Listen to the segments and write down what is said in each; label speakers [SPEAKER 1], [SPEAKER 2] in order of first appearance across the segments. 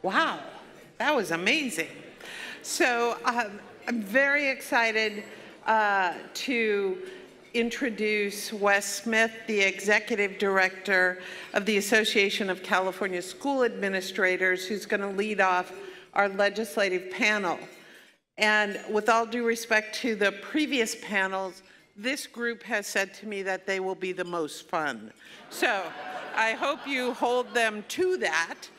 [SPEAKER 1] Wow, that was amazing. So I'm very excited to introduce Wes Smith, the Executive Director of the Association of California School Administrators, who's going to lead off our legislative panel. And with all due respect to the previous panels, this group has said to me that they will be the most fun. So I hope you hold them to that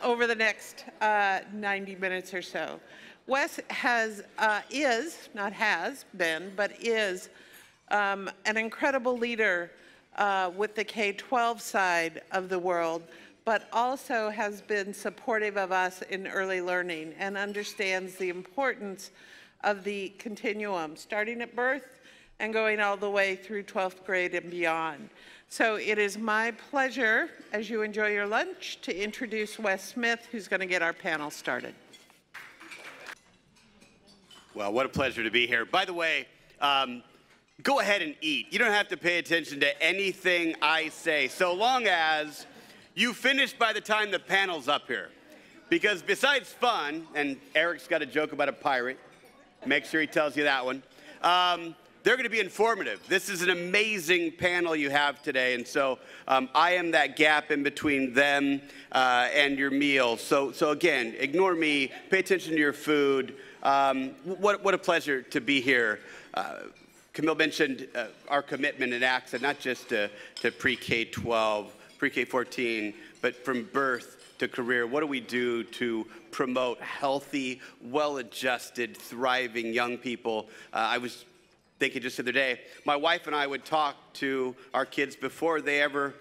[SPEAKER 1] over the next 90 minutes or so. Wes is, not has been, but is an incredible leader with the K-12 side of the world, but also has been supportive of us in early learning and understands the importance of the continuum, starting at birth and going all the way through 12th grade and beyond. So it is my pleasure, as you enjoy your lunch, to introduce Wes Smith, who's going to get our panel started.
[SPEAKER 2] Well, what a pleasure to be here. By the way, go ahead and eat. You don't have to pay attention to anything I say, so long as you finish by the time the panel's up here. Because besides fun, and Eric's got a joke about a pirate, make sure he tells you that one, they're going to be informative. This is an amazing panel you have today, and so I am that gap in between them and your meal. So again, ignore me, pay attention to your food. What a pleasure to be here. Camille mentioned our commitment at AXA, not just to pre-K-12, pre-K-14, but from birth to career. What do we do to promote healthy, well-adjusted, thriving young people? I was thinking just the other day, my wife and I would talk to our kids before they ever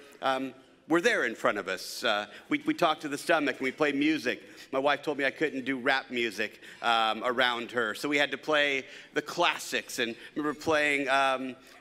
[SPEAKER 2] were there in front of us. We talked to the stomach and we played music. My wife told me I couldn't do rap music around her, so we had to play the classics, and I remember playing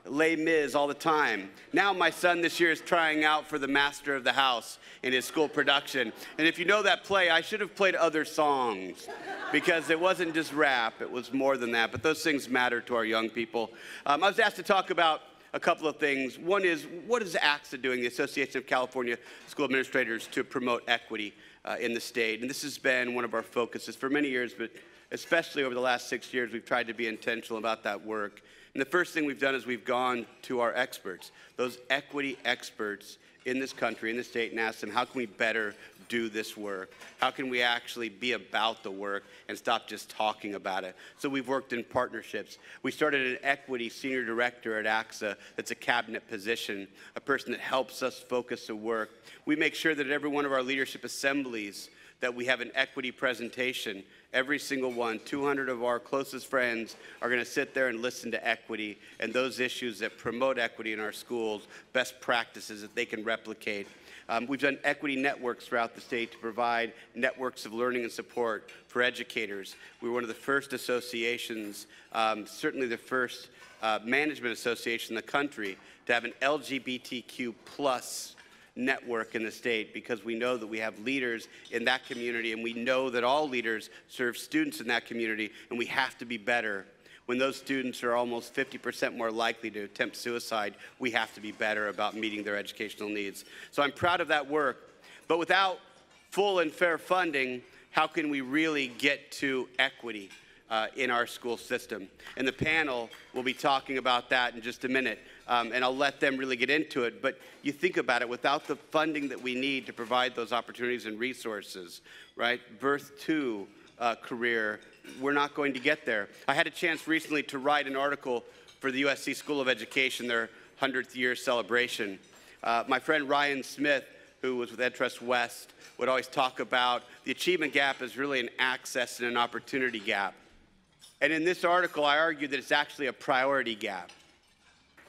[SPEAKER 2] Les Mis all the time. Now my son this year is trying out for the Master of the House in his school production, and if you know that play, I should have played other songs because it wasn't just rap, it was more than that, but those things matter to our young people. I was asked to talk about a couple of things. One is, what is AXA doing, the Association of California School Administrators, to promote equity in the state? And this has been one of our focuses for many years, but especially over the last 6 years, we've tried to be intentional about that work. And the first thing we've done is we've gone to our experts, those equity experts in this country, in the state, and asked them, how can we better do this work? How can we actually be about the work and stop just talking about it? So we've worked in partnerships. We started an equity senior director at AXA that's a cabinet position, a person that helps us focus the work. We make sure that at every one of our leadership assemblies that we have an equity presentation. Every single one, 200 of our closest friends are going to sit there and listen to equity and those issues that promote equity in our schools, best practices that they can replicate. We've done equity networks throughout the state to provide networks of learning and support for educators. We were one of the first associations, certainly the first management association in the country to have an LGBTQ plus network in the state, because we know that we have leaders in that community, and we know that all leaders serve students in that community, and we have to be better. When those students are almost 50% more likely to attempt suicide, we have to be better about meeting their educational needs. So I'm proud of that work. But without full and fair funding, how can we really get to equity in our school system? And the panel will be talking about that in just a minute, and I'll let them really get into it. But you think about it, without the funding that we need to provide those opportunities and resources, right? Birth to career, we're not going to get there. I had a chance recently to write an article for the USC School of Education, their 100th year celebration. My friend Ryan Smith, who was with EdTrust West, would always talk about the achievement gap is really an access and an opportunity gap. And in this article, I argue that it's actually a priority gap,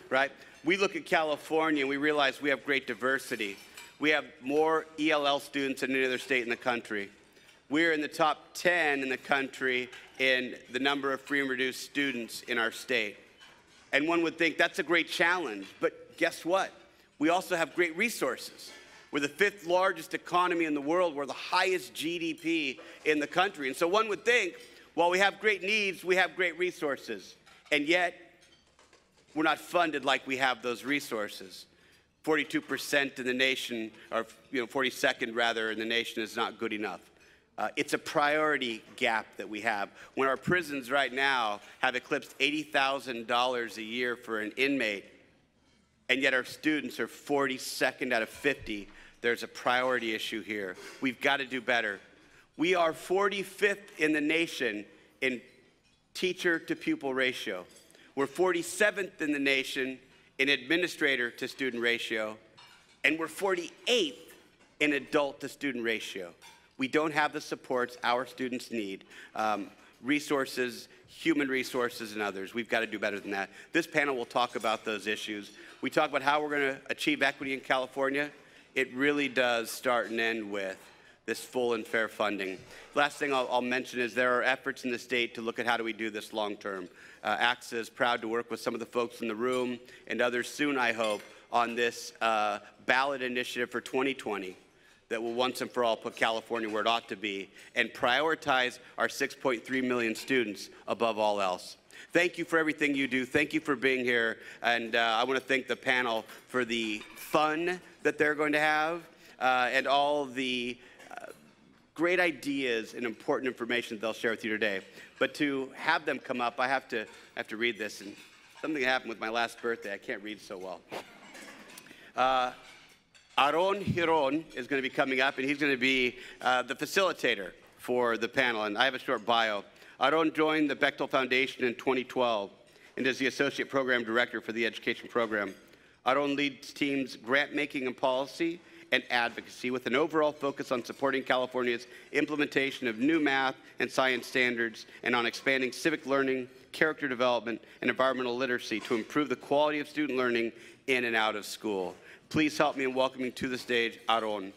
[SPEAKER 2] right? We look at California and we realize we have great diversity. We have more ELL students than any other state in the country. We're in the top 10 in the country in the number of free and reduced students in our state. And one would think that's a great challenge, but guess what? We also have great resources. We're the 5th largest economy in the world. We're the highest GDP in the country. And so one would think, while we have great needs, we have great resources. And yet, we're not funded like we have those resources. 42% in the nation, or 42nd rather, in the nation is not good enough. It's a priority gap that we have. When our prisons right now have eclipsed $80,000 a year for an inmate, and yet our students are 42nd out of 50, there's a priority issue here. We've got to do better. We are 45th in the nation in teacher-to-pupil ratio. We're 47th in the nation in administrator-to-student ratio, and we're 48th in adult-to-student ratio. We don't have the supports our students need. Resources, human resources, and others. We've got to do better than that. This panel will talk about those issues. We talk about how we're going to achieve equity in California. It really does start and end with this full and fair funding. Last thing I'll mention is there are efforts in the state to look at how do we do this long term. AXA is proud to work with some of the folks in the room and others soon, I hope, on this ballot initiative for 2020 that will once and for all put California where it ought to be and prioritize our 6.3 million students above all else. Thank you for everything you do. Thank you for being here. And I want to thank the panel for the fun that they're going to have and all the great ideas and important information that they'll share with you today. But to have them come up, I have to read this. And something happened with my last birthday. I can't read so well. Aron Hiron is going to be coming up, and he's going to be the facilitator for the panel. And I have a short bio. Aron joined the Bechtel Foundation in 2012 and is the Associate Program Director for the Education Program. Aron leads teams grant-making and policy and advocacy with an overall focus on supporting California's implementation of new math and science standards and on expanding civic learning, character development, and environmental literacy to improve the quality of student learning in and out of school. Please help me in welcoming to the stage Aron.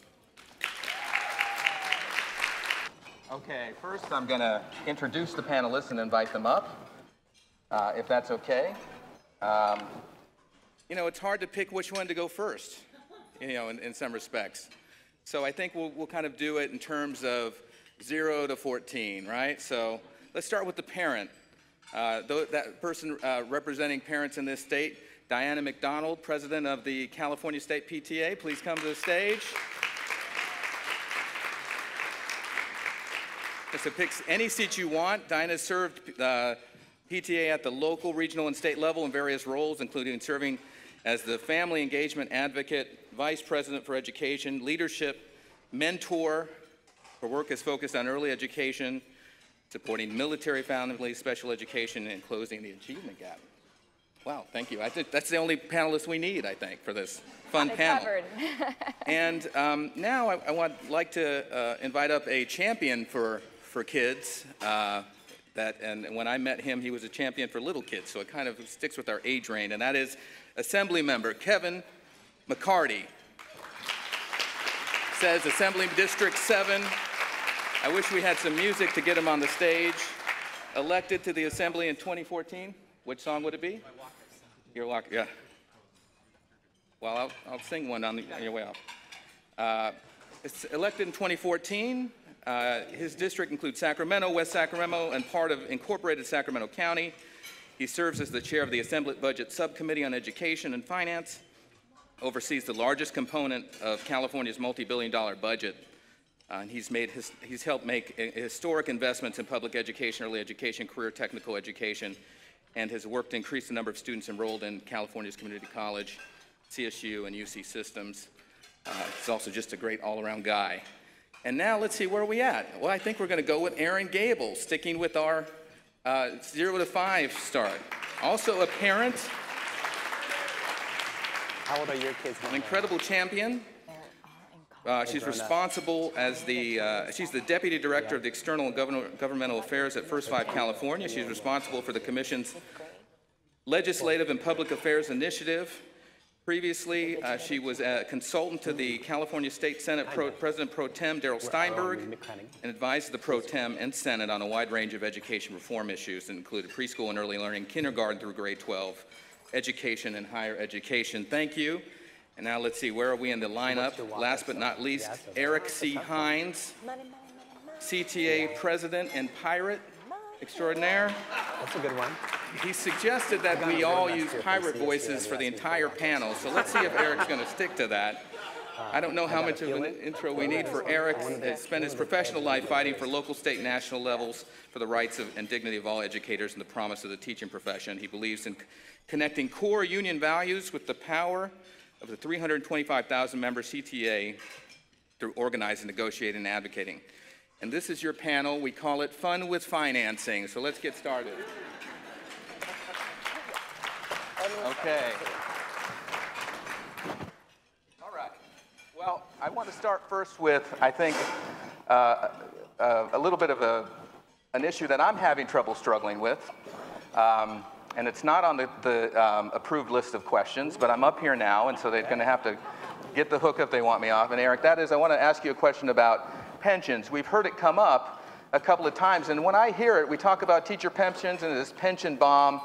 [SPEAKER 3] Okay, first I'm going to introduce the panelists and invite them up, if that's okay. You know, it's hard to pick which one to go first, you know, in some respects. So I think we'll kind of do it in terms of 0 to 14, right? So let's start with the parent. That person representing parents in this state, Diana McDonald, president of the California State PTA. Please come to the stage. So pick any seat you want. Diana served PTA at the local, regional, and state level in various roles, including serving as the family engagement advocate, vice president for education, leadership, mentor. Her work is focused on early education, supporting military families, special education, and closing the achievement gap. Wow, thank you. I think that's the only panelist we need, I think, for this fun panel. And now I would like to invite up a champion for kids. And when I met him, he was a champion for little kids, so it kind of sticks with our age range, and that is Assembly Member Kevin McCarty. Says Assembly District 7. I wish we had some music to get him on the stage. Elected to the Assembly in 2014. Which song would it be? Your Walker, yeah. Well, I'll sing one on your way off. It's elected in 2014. His district includes Sacramento, West Sacramento, and part of incorporated Sacramento County. He serves as the chair of the Assembly Budget Subcommittee on Education and Finance, oversees the largest component of California's multi-billion-dollar budget. And he's helped make historic investments in public education, early education, career technical education, and has worked to increase the number of students enrolled in California's community college, CSU, and UC systems. He's also just a great all-around guy. And now let's see, where are we at? Well, I think we're going to go with Aaron Gable, sticking with our 0 to 5 start. Also a parent.
[SPEAKER 4] How old are your kids now?
[SPEAKER 3] An incredible champion. She's responsible as she's the Deputy Director of the External and Governmental Affairs at First 5 California. She's responsible for the Commission's Legislative and Public Affairs Initiative. Previously, she was a consultant to the California State Senate President Pro Tem Darrell Steinberg and advised the Pro Tem and Senate on a wide range of education reform issues that included preschool and early learning, kindergarten through grade 12, education and higher education. Thank you. And now let's see, where are we in the lineup? Last but not least, Eric C. Hines, CTA President and Pirate Extraordinaire.
[SPEAKER 4] That's a good one.
[SPEAKER 3] He suggested that we all use pirate voices for the entire panel, so let's see if Eric's going to stick to that. I don't know how much of an intro we need for Eric. He spent his professional life fighting for local, state, and national levels for the rights and dignity of all educators and the promise of the teaching profession. He believes in connecting core union values with the power of the 325,000 member CTA through organizing, negotiating, and advocating. And this is your panel. We call it Fun with Financing. So let's get started. Okay. All right. Well, I want to start first with, I think, a little bit of an issue that I'm having trouble struggling with. And it's not on the approved list of questions, but I'm up here now, and so they're going to have to get the hook if they want me off. And Eric, that is, I want to ask you a question about pensions. We've heard it come up a couple of times, and when I hear it, we talk about teacher pensions and this pension bomb,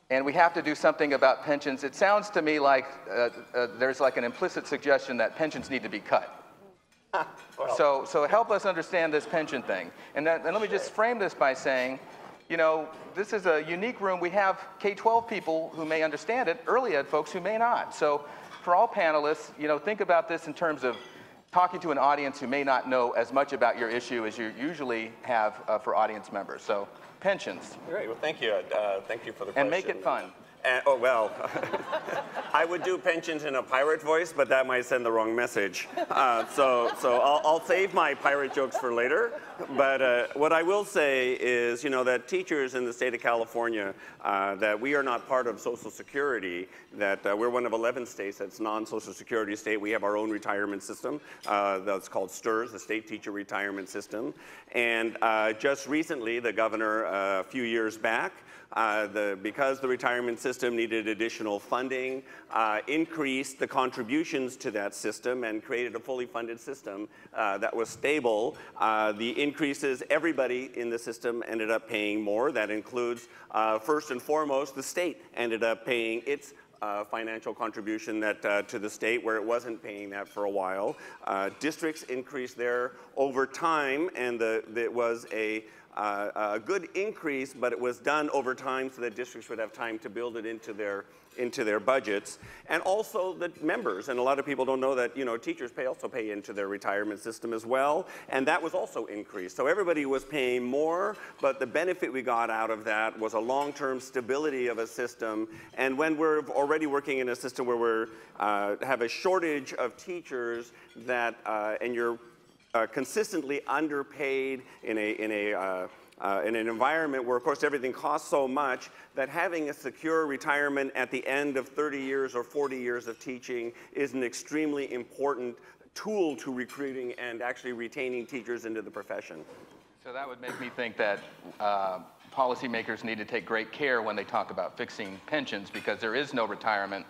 [SPEAKER 3] and we have to do something about pensions. It sounds to me like there's like an implicit suggestion that pensions need to be cut. Well. So help us understand this pension thing. And let me just frame this by saying, you know, this is a unique room. We have K-12 people who may understand it, early ed folks who may not. So for all panelists, you know, think about this in terms of talking to an audience who may not know as much about your issue as you usually have for audience members. So pensions.
[SPEAKER 5] Great, well thank you. Thank you for the question.
[SPEAKER 3] And make it fun.
[SPEAKER 5] Oh, well, I would do pensions in a pirate voice, but that might send the wrong message. So I'll save my pirate jokes for later. But what I will say is, you know, that teachers in the state of California, that we are not part of Social Security, that we're one of 11 states that's non-Social Security state. We have our own retirement system that's called STRS, the State Teacher Retirement System. And just recently, the governor, a few years back, because the retirement system needed additional funding, increased the contributions to that system and created a fully funded system that was stable. The increases, everybody in the system ended up paying more. That includes, first and foremost, the state ended up paying its financial contribution to the state, where it wasn't paying that for a while. Districts increased there over time, and it was a good increase, but it was done over time so that districts would have time to build it into their budgets. And also the members, and a lot of people don't know that, you know, teachers also pay into their retirement system as well, and that was also increased. So everybody was paying more, but the benefit we got out of that was a long-term stability of a system. And when we're already working in a system where we have a shortage of teachers and you're consistently underpaid in an environment where, of course, everything costs so much, that having a secure retirement at the end of 30 years or 40 years of teaching is an extremely important tool to recruiting and actually retaining teachers into the profession.
[SPEAKER 3] So that would make me think that policymakers need to take great care when they talk about fixing pensions, because there is no retirement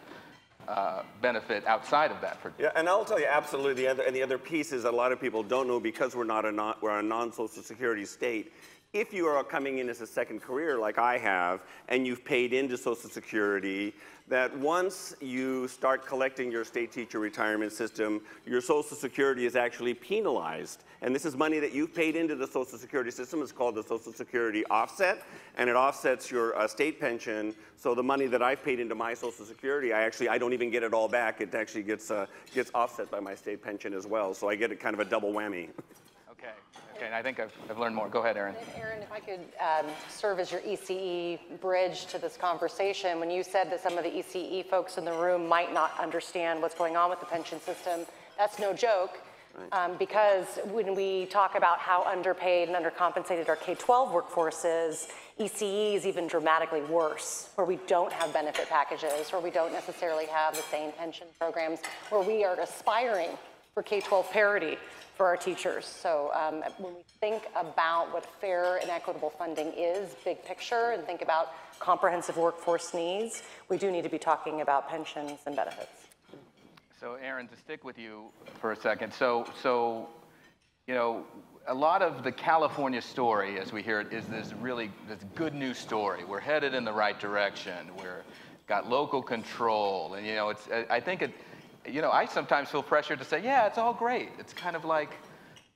[SPEAKER 3] benefit outside of that.
[SPEAKER 5] Yeah, and I'll tell you absolutely the other piece is that a lot of people don't know, because we're a non-Social Security state. If you are coming in as a second career like I have, and you've paid into Social Security, that once you start collecting your state teacher retirement system, your Social Security is actually penalized. And this is money that you've paid into the Social Security system. It's called the Social Security offset, and it offsets your state pension. So the money that I've paid into my Social Security, I don't even get it all back. It actually gets offset by my state pension as well. So I get it kind of a double whammy.
[SPEAKER 3] Okay, and I think I've learned more. Go ahead, Erin.
[SPEAKER 6] Erin, if I could serve as your ECE bridge to this conversation. When you said that some of the ECE folks in the room might not understand what's going on with the pension system, that's no joke. Right. Because when we talk about how underpaid and undercompensated our K-12 workforce is, ECE is even dramatically worse, where we don't have benefit packages, where we don't necessarily have the same pension programs, where we are aspiring for K-12 parity for our teachers. So when we think about what fair and equitable funding is, big picture, and think about comprehensive workforce needs, we do need to be talking about pensions and benefits.
[SPEAKER 3] So Erin, to stick with you for a second, so you know, a lot of the California story, as we hear it, is this good news story. We're headed in the right direction. We're got local control, and you know, I think you know, I sometimes feel pressure to say, yeah, it's all great. It's kind of like,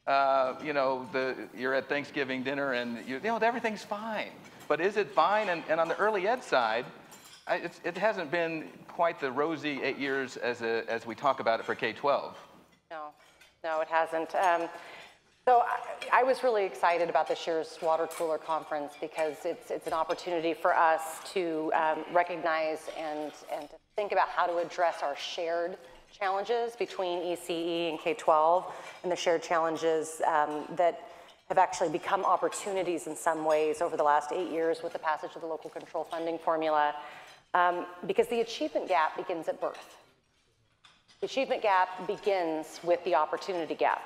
[SPEAKER 3] you know, you're at Thanksgiving dinner and you know, everything's fine. But is it fine? And on the early ed side, it hasn't been quite the rosy 8 years as we talk about it for K-12.
[SPEAKER 6] No, it hasn't. So I was really excited about this year's water cooler conference because it's an opportunity for us to recognize and to think about how to address our shared challenges between ECE and K-12 and the shared challenges that have actually become opportunities in some ways over the last 8 years with the passage of the local control funding formula, because the achievement gap begins at birth. The achievement gap begins with the opportunity gap.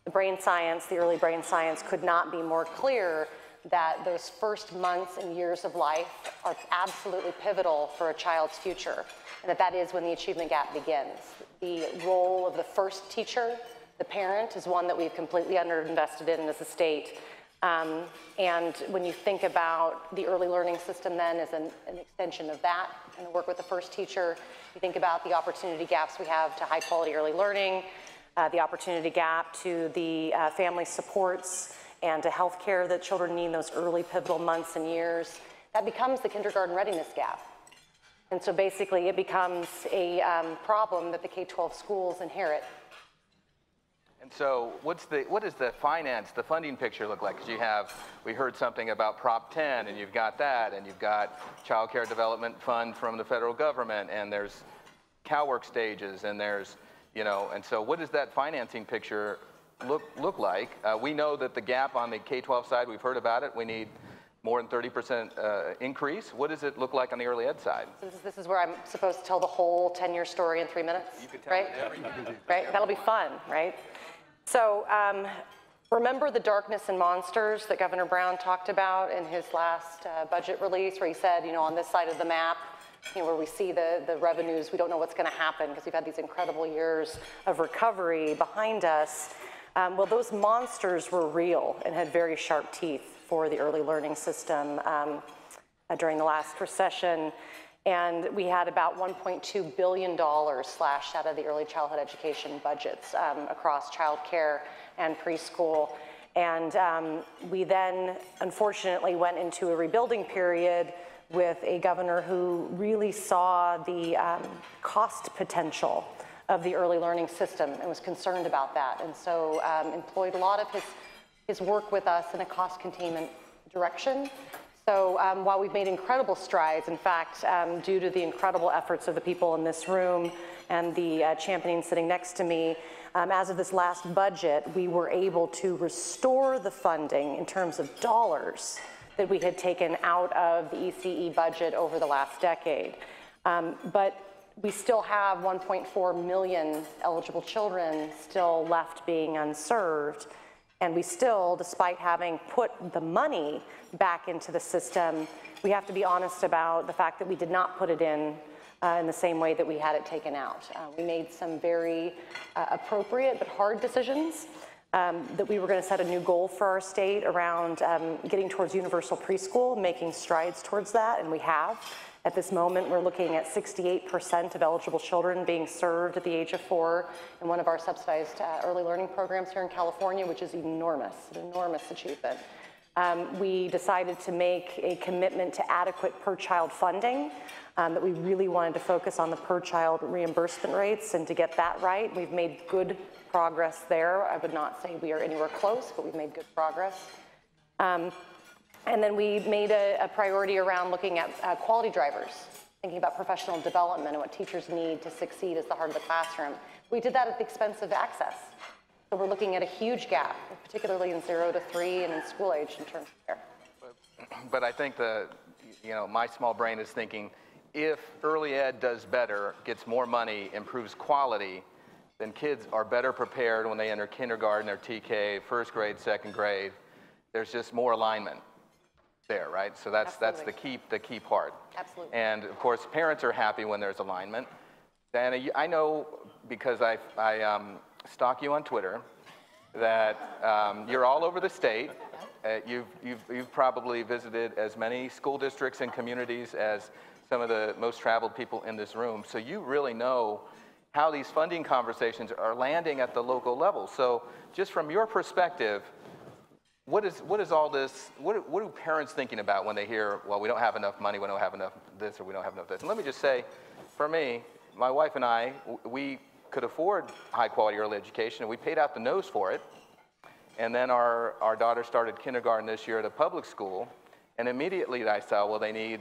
[SPEAKER 6] The brain science, the early brain science could not be more clear that those first months and years of life are absolutely pivotal for a child's future, and that is when the achievement gap begins. The role of the first teacher, the parent, is one that we've completely underinvested in as a state. And when you think about the early learning system then as an extension of that and the work with the first teacher, you think about the opportunity gaps we have to high quality early learning, the opportunity gap to the family supports and to health care that children need in those early pivotal months and years, that becomes the kindergarten readiness gap. And so basically it becomes a problem that the K-12 schools inherit.
[SPEAKER 3] And so what does the funding picture look like? Because we heard something about Prop 10, and you've got that, and you've got Child Care Development Fund from the federal government, and there's CalWORK stages, and there's, and so what does that financing picture look like? We know that the gap on the K-12 side, we've heard about it. We need more than 30% increase. What does it look like on the early ed side?
[SPEAKER 6] So this is where I'm supposed to tell the whole 10-year story in 3 minutes,
[SPEAKER 3] You can tell
[SPEAKER 6] right?
[SPEAKER 3] everything.
[SPEAKER 6] Right, that'll be fun, right? So remember the darkness and monsters that Governor Brown talked about in his last budget release, where he said, on this side of the map, where we see the revenues, we don't know what's going to happen because we've had these incredible years of recovery behind us. Well, those monsters were real and had very sharp teeth for the early learning system during the last recession. And we had about $1.2 billion slashed out of the early childhood education budgets across child care and preschool. And we then, unfortunately, went into a rebuilding period with a governor who really saw the cost potential of the early learning system and was concerned about that. And so employed a lot of his work with us in a cost containment direction. So while we've made incredible strides, in fact, due to the incredible efforts of the people in this room and the championing sitting next to me, as of this last budget, we were able to restore the funding in terms of dollars that we had taken out of the ECE budget over the last decade. But we still have 1.4 million eligible children still left being unserved. And we still, despite having put the money back into the system, we have to be honest about the fact that we did not put it in the same way that we had it taken out. We made some very appropriate but hard decisions that we were going to set a new goal for our state around getting towards universal preschool, making strides towards that, and we have. At this moment, we're looking at 68% of eligible children being served at the age of 4 in one of our subsidized early learning programs here in California, which is enormous, an enormous achievement. We decided to make a commitment to adequate per-child funding, that we really wanted to focus on the per-child reimbursement rates, and to get that right, we've made good progress there. I would not say we are anywhere close, but we've made good progress. And then we made a priority around looking at quality drivers, thinking about professional development and what teachers need to succeed as the heart of the classroom. We did that at the expense of access. So we're looking at a huge gap, particularly in 0 to 3 and in school age in terms of care.
[SPEAKER 3] But I think my small brain is thinking, if early ed does better, gets more money, improves quality, then kids are better prepared when they enter kindergarten or TK, first grade, second grade. There's just more alignment there, right? So that's the key part.
[SPEAKER 6] Absolutely.
[SPEAKER 3] And of course, parents are happy when there's alignment. Diana, I know because I stalk you on Twitter that you're all over the state. You've probably visited as many school districts and communities as some of the most traveled people in this room. So you really know how these funding conversations are landing at the local level. So just from your perspective, what is all this, what are parents thinking about when they hear, well, we don't have enough money, we don't have enough this, or we don't have enough this? And let me just say, for me, my wife and I, we could afford high quality early education, and we paid out the nose for it. And then our daughter started kindergarten this year at a public school, and immediately I saw, well, they need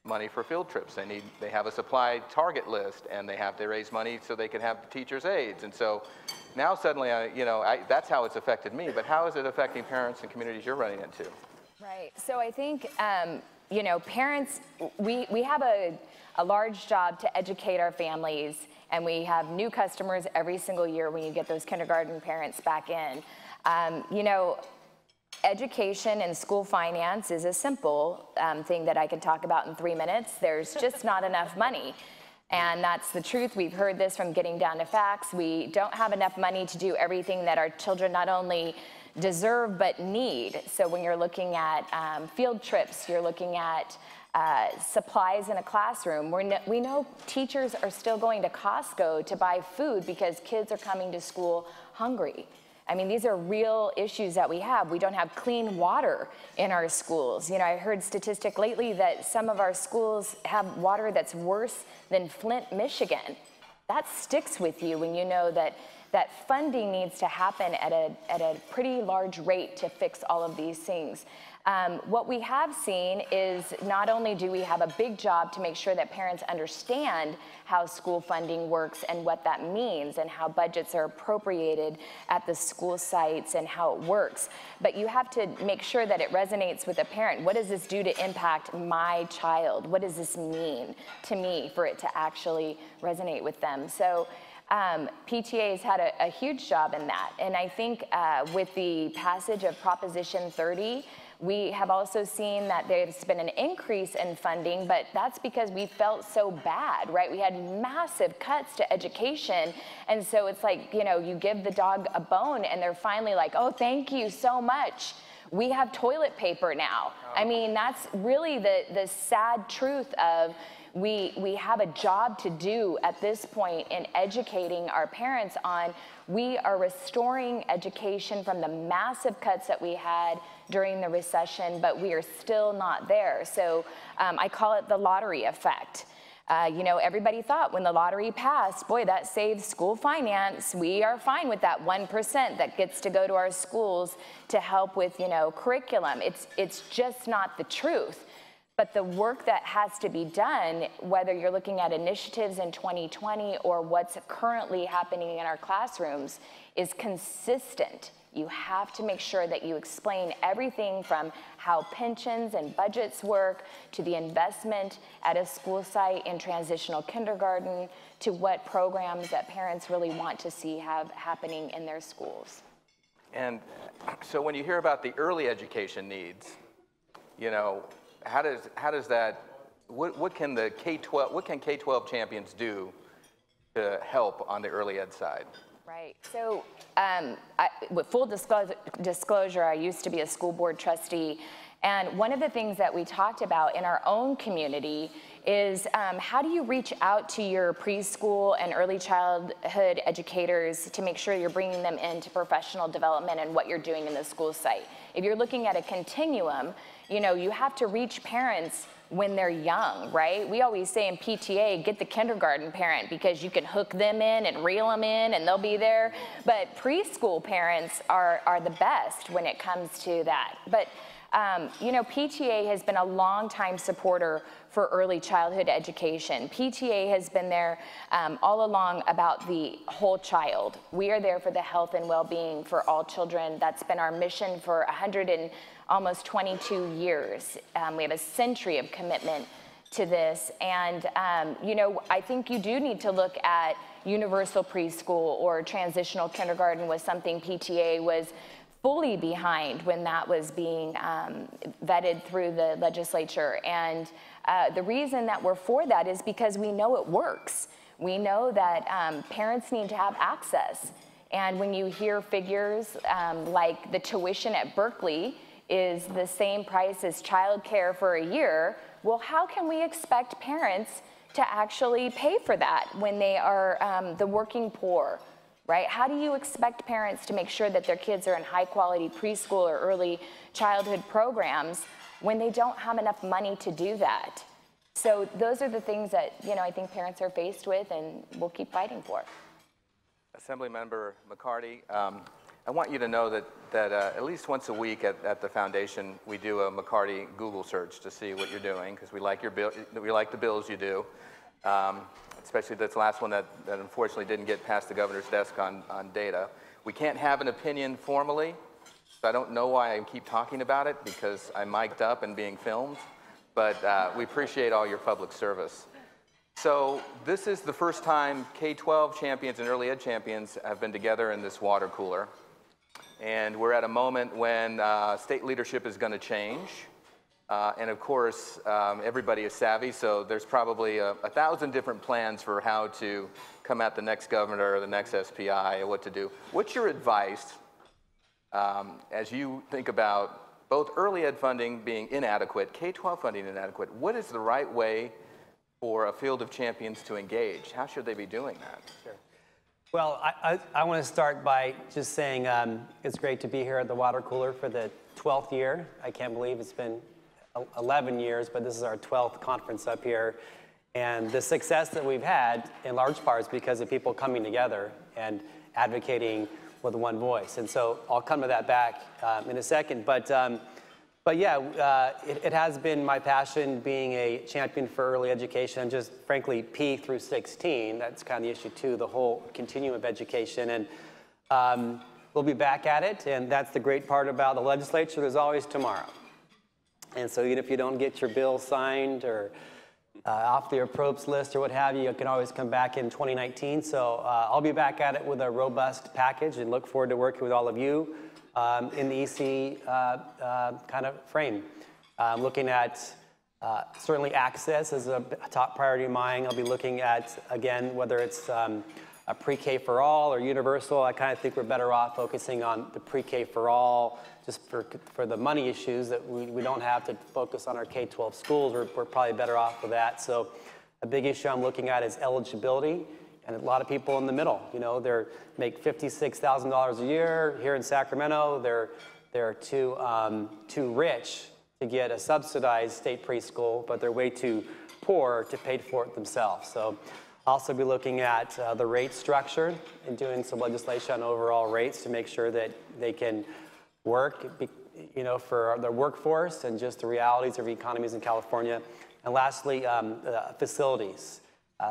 [SPEAKER 3] money for field trips. They have a supply target list, and they have to raise money so they can have the teachers' aides. And so now suddenly, that's how it's affected me. But how is it affecting parents and communities you're running into?
[SPEAKER 7] Right. So I think, parents, we have a large job to educate our families, and we have new customers every single year when you get those kindergarten parents back in. Education and school finance is a simple thing that I can talk about in 3 minutes. There's just not enough money. And that's the truth. We've heard this from getting down to facts. We don't have enough money to do everything that our children not only deserve but need. So when you're looking at field trips, you're looking at supplies in a classroom. We know teachers are still going to Costco to buy food because kids are coming to school hungry. I mean, these are real issues that we have. We don't have clean water in our schools. I heard statistic lately that some of our schools have water that's worse than Flint, Michigan. That sticks with you when you know that funding needs to happen at a pretty large rate to fix all of these things. What we have seen is not only do we have a big job to make sure that parents understand how school funding works and what that means and how budgets are appropriated at the school sites and how it works, but you have to make sure that it resonates with a parent. What does this do to impact my child? What does this mean to me for it to actually resonate with them? So PTA has had a huge job in that. And I think with the passage of Proposition 30, we have also seen that there's been an increase in funding, but that's because we felt so bad, right? We had massive cuts to education. And so it's like, you give the dog a bone and they're finally like, oh, thank you so much. We have toilet paper now. I mean, that's really the sad truth of we have a job to do at this point in educating our parents on we are restoring education from the massive cuts that we had during the recession, but we are still not there. So I call it the lottery effect. Everybody thought when the lottery passed, boy, that saves school finance. We are fine with that 1% that gets to go to our schools to help with, curriculum. It's just not the truth. But the work that has to be done, whether you're looking at initiatives in 2020 or what's currently happening in our classrooms, is consistent. You have to make sure that you explain everything from how pensions and budgets work to the investment at a school site in transitional kindergarten to what programs that parents really want to see have happening in their schools.
[SPEAKER 3] And so when you hear about the early education needs, how does that, what can the K-12 champions do to help on the early ed side?
[SPEAKER 7] Right. So with full disclosure, I used to be a school board trustee. And one of the things that we talked about in our own community is how do you reach out to your preschool and early childhood educators to make sure you're bringing them into professional development and what you're doing in the school site. If you're looking at a continuum, you have to reach parents when they're young, right? We always say in PTA, get the kindergarten parent because you can hook them in and reel them in and they'll be there. But preschool parents are the best when it comes to that. But PTA has been a longtime supporter for early childhood education. PTA has been there all along about the whole child. We are there for the health and well-being for all children. That's been our mission for almost 22 years. We have a century of commitment to this. And, I think you do need to look at universal preschool or transitional kindergarten was something PTA was fully behind when that was being vetted through the legislature. And the reason that we're for that is because we know it works. We know that parents need to have access. And when you hear figures like the tuition at Berkeley is the same price as childcare for a year, well, how can we expect parents to actually pay for that when they are the working poor, right? How do you expect parents to make sure that their kids are in high quality preschool or early childhood programs when they don't have enough money to do that? So those are the things that, I think parents are faced with and we'll keep fighting for.
[SPEAKER 3] Assemblymember McCarty, I want you to know that at least once a week at the foundation, we do a McCarty Google search to see what you're doing, because we like the bills you do, especially this last one that unfortunately didn't get past the governor's desk on data. We can't have an opinion formally, so I don't know why I keep talking about it, because I'm mic'd up and being filmed, but we appreciate all your public service. So this is the first time K-12 champions and early ed champions have been together in this water cooler. And we're at a moment when state leadership is going to change. And of course, everybody is savvy, so there's probably 1,000 different plans for how to come at the next governor or the next SPI or what to do. What's your advice as you think about both early ed funding being inadequate, K-12 funding inadequate? What is the right way for a field of champions to engage? How should they be doing that?
[SPEAKER 4] Sure. Well, I want to start by just saying it's great to be here at the water cooler for the 12th year. I can't believe it's been 11 years, but this is our 12th conference up here. And the success that we've had, in large part, is because of people coming together and advocating with one voice. And so I'll come to that back in a second. But yeah, it has been my passion being a champion for early education, just frankly, P through 16. That's kind of the issue too, the whole continuum of education. And we'll be back at it. And that's the great part about the legislature. There's always tomorrow. And so even if you don't get your bill signed or off the appropriates list or what have you, you can always come back in 2019. So I'll be back at it with a robust package and look forward to working with all of you in the EC kind of frame. Looking at certainly access is a top priority of mine. I'll be looking at, again, whether it's a pre-K for all or universal. I kind of think we're better off focusing on the pre-K for all, just for the money issues that we don't have to focus on our K-12 schools. We're probably better off with that. So a big issue I'm looking at is eligibility. And a lot of people in the middle, you know, they make $56,000 a year here in Sacramento. They're too rich to get a subsidized state preschool, but they're way too poor to pay for it themselves. So I'll also be looking at the rate structure and doing some legislation on overall rates to make sure that they can work, you know, for their workforce and just the realities of economies in California. And lastly, facilities.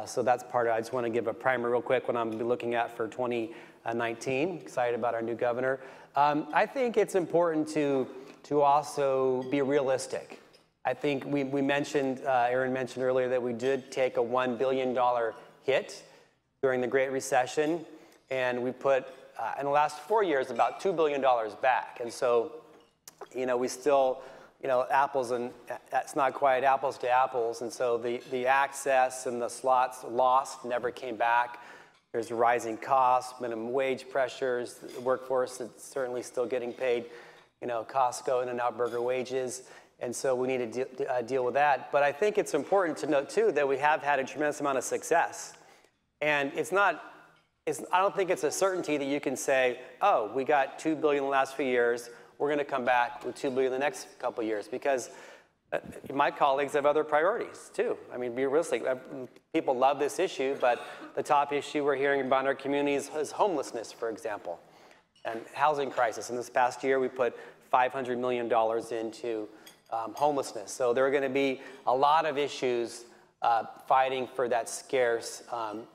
[SPEAKER 4] So that's part of it. I just want to give a primer real quick what I'm going to be looking at for 2019. Excited about our new governor. I think it's important to also be realistic. I think we mentioned, Aaron mentioned earlier that we did take a $1 billion hit during the Great Recession, and we put, in the last 4 years, about $2 billion back. And so, you know, we still, you know, apples and it's not quite apples to apples. And so the access and the slots lost never came back. There's rising costs, minimum wage pressures, the workforce is certainly still getting paid, you know, Costco, In-N-Out Burger wages. And so we need to deal with that. But I think it's important to note too that we have had a tremendous amount of success. And I don't think it's a certainty that you can say, oh, we got $2 billion in the last few years. We're going to come back with $2 billion the next couple of years, because my colleagues have other priorities too. I mean, be realistic. People love this issue, but the top issue we're hearing about in our communities is homelessness, for example, and housing crisis. And this past year, we put $500 million into homelessness. So there are going to be a lot of issues fighting for that scarce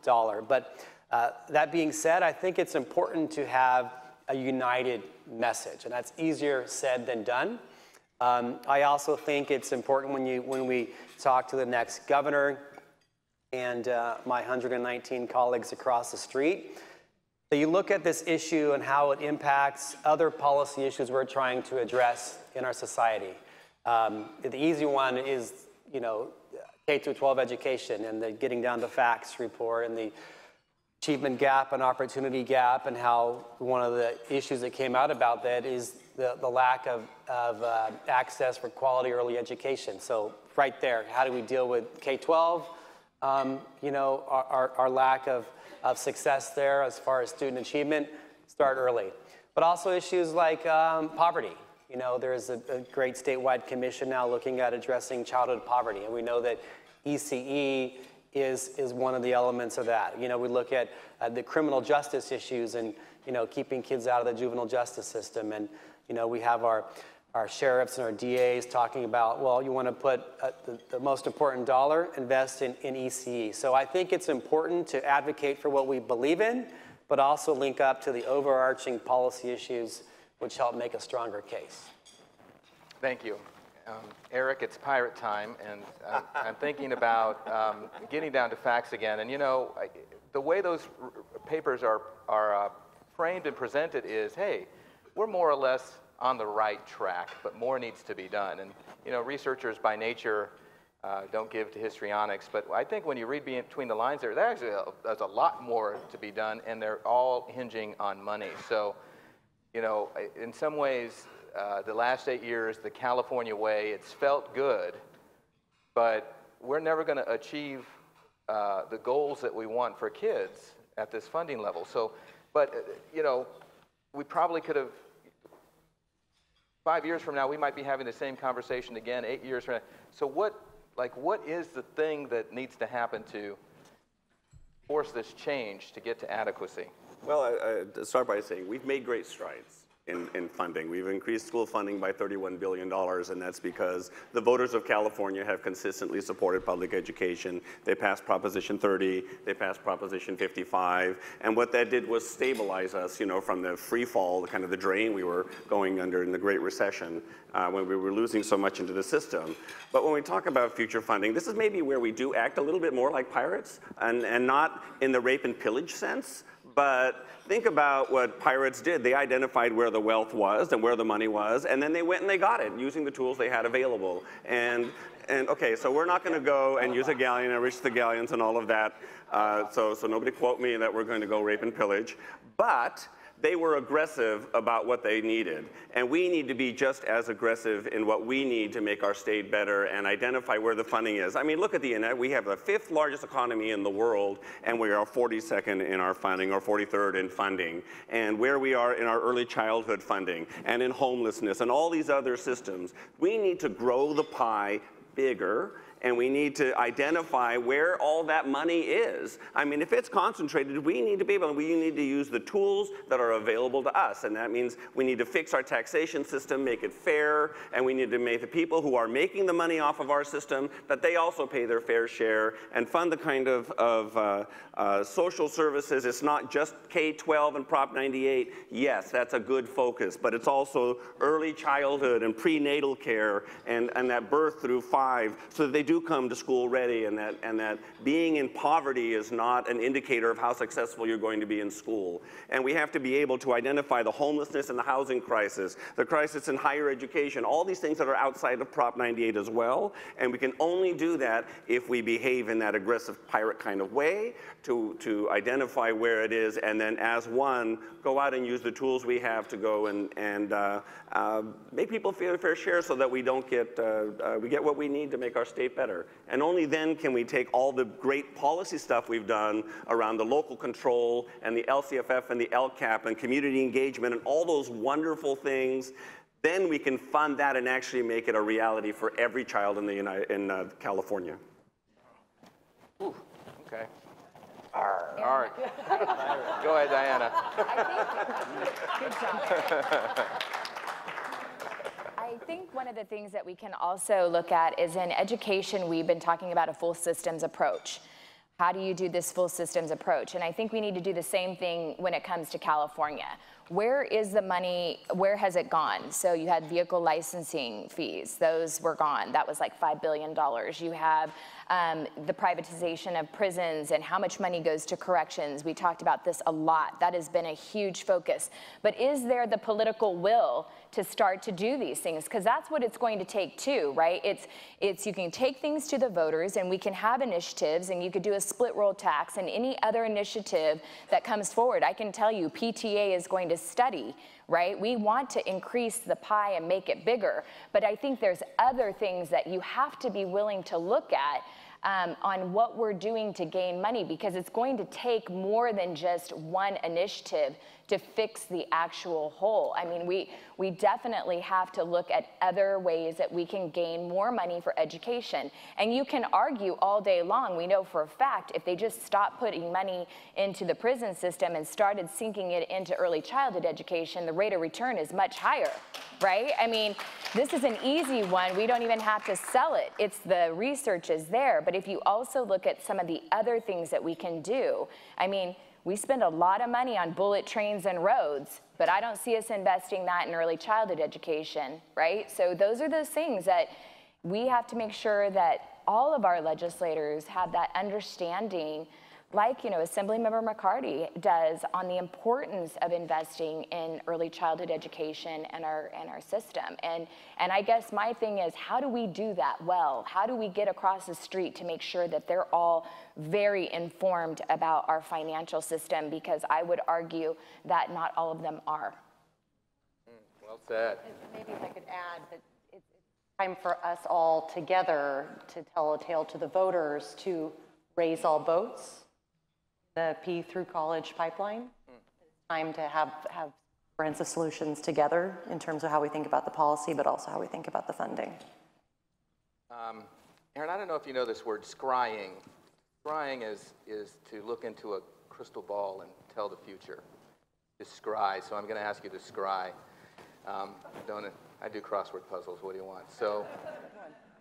[SPEAKER 4] dollar. But that being said, I think it's important to have a united message, and that's easier said than done. I also think it's important when we talk to the next governor and my 119 colleagues across the street, that you look at this issue and how it impacts other policy issues we're trying to address in our society. The easy one is, you know, K-12 education and the getting down to facts report and the achievement gap and opportunity gap, and how one of the issues that came out about that is the lack of access for quality early education. So right there, how do we deal with K-12? You know, our lack of success there as far as student achievement, start early. But also issues like poverty. You know, there's a great statewide commission now looking at addressing childhood poverty, and we know that ECE is one of the elements of that. You know, we look at the criminal justice issues and, you know, keeping kids out of the juvenile justice system. And, you know, we have our sheriffs and our DAs talking about, well, you want to put the most important dollar, invest in ECE. So I think it's important to advocate for what we believe in, but also link up to the overarching policy issues which help make a stronger case.
[SPEAKER 8] Thank you. Eric, it's pirate time, and I'm thinking about getting down to facts again. And you know, the way those papers are framed and presented is, hey, we're more or less on the right track, but more needs to be done. And you know, researchers by nature don't give to histrionics, but I think when you read between the lines there's a lot more to be done, and they're all hinging on money. So, you know, in some ways, the last 8 years, the California way, it's felt good, but we're never going to achieve the goals that we want for kids at this funding level. So, but, you know, we probably could have, 5 years from now, we might be having the same conversation again, 8 years from now. So what is the thing that needs to happen to force this change to get to adequacy?
[SPEAKER 5] Well, I start by saying we've made great strides in funding. We've increased school funding by $31 billion, and that's because the voters of California have consistently supported public education. They passed Proposition 30, they passed Proposition 55, and what that did was stabilize us, you know, from the free fall, kind of the drain we were going under in the Great Recession, when we were losing so much into the system. But when we talk about future funding, this is maybe where we do act a little bit more like pirates, and not in the rape and pillage sense, but think about what pirates did. They identified where the wealth was and where the money was, and then they went and they got it using the tools they had available. And okay, so we're not going to go and use a galleon and reach the galleons and all of that. So nobody quote me that we're going to go rape and pillage. But they were aggressive about what they needed. And we need to be just as aggressive in what we need to make our state better and identify where the funding is. I mean, look at the internet. We have the 5th largest economy in the world, and we are 42nd in our funding, or 43rd in funding. And where we are in our early childhood funding, and in homelessness, and all these other systems, we need to grow the pie bigger, and we need to identify where all that money is. I mean, if it's concentrated, we need to use the tools that are available to us, and that means we need to fix our taxation system, make it fair, and we need to make the people who are making the money off of our system, that they also pay their fair share, and fund the kind of social services. It's not just K-12 and Prop 98. Yes, that's a good focus, but it's also early childhood and prenatal care, and that birth through 5, so that they do come to school ready, and that being in poverty is not an indicator of how successful you're going to be in school. And we have to be able to identify the homelessness and the housing crisis, the crisis in higher education, all these things that are outside of Prop 98 as well. And we can only do that if we behave in that aggressive pirate kind of way to identify where it is, and then as one, go out and use the tools we have to go and make people feel a fair share, so that we don't get, we get what we need to make our state better. And only then can we take all the great policy stuff we've done around the local control and the LCFF and the LCAP and community engagement and all those wonderful things, then we can fund that and actually make it a reality for every child in California.
[SPEAKER 8] Ooh, okay. All right. Go ahead, Diana.
[SPEAKER 7] Good job. I think one of the things that we can also look at is in education, we've been talking about a full systems approach. How do you do this full systems approach? And I think we need to do the same thing when it comes to California. Where is the money, where has it gone? So you had vehicle licensing fees, those were gone. That was like $5 billion. You have the privatization of prisons and how much money goes to corrections. We talked about this a lot. That has been a huge focus. But is there the political will to start to do these things? Because that's what it's going to take too, right? It's you can take things to the voters, and we can have initiatives, and you could do a split roll tax and any other initiative that comes forward. I can tell you PTA is going to study, right? We want to increase the pie and make it bigger, but I think there's other things that you have to be willing to look at on what we're doing to gain money, because it's going to take more than just one initiative to fix the actual hole. I mean, we definitely have to look at other ways that we can gain more money for education. And you can argue all day long. We know for a fact if they just stopped putting money into the prison system and started sinking it into early childhood education, the rate of return is much higher, right? I mean, this is an easy one. We don't even have to sell it. It's the research is there. But if you also look at some of the other things that we can do, I mean, we spend a lot of money on bullet trains and roads, but I don't see us investing that in early childhood education, right? So those are those things that we have to make sure that all of our legislators have that understanding, like, Assemblymember McCarty does, on the importance of investing in early childhood education and our system. And I guess my thing is, how do we do that well? How do we get across the street to make sure that they're all very informed about our financial system? Because I would argue that not all of them are.
[SPEAKER 8] Well said.
[SPEAKER 6] Maybe if I could add that it's time for us all together to tell a tale to the voters to raise all boats. The P through college pipeline. It's time to have comprehensive solutions together in terms of how we think about the policy, but also how we think about the funding.
[SPEAKER 8] Aaron, I don't know if you know this word, scrying. Scrying is to look into a crystal ball and tell the future. To scry, so I'm going to ask you to scry. I do crossword puzzles, what do you want? So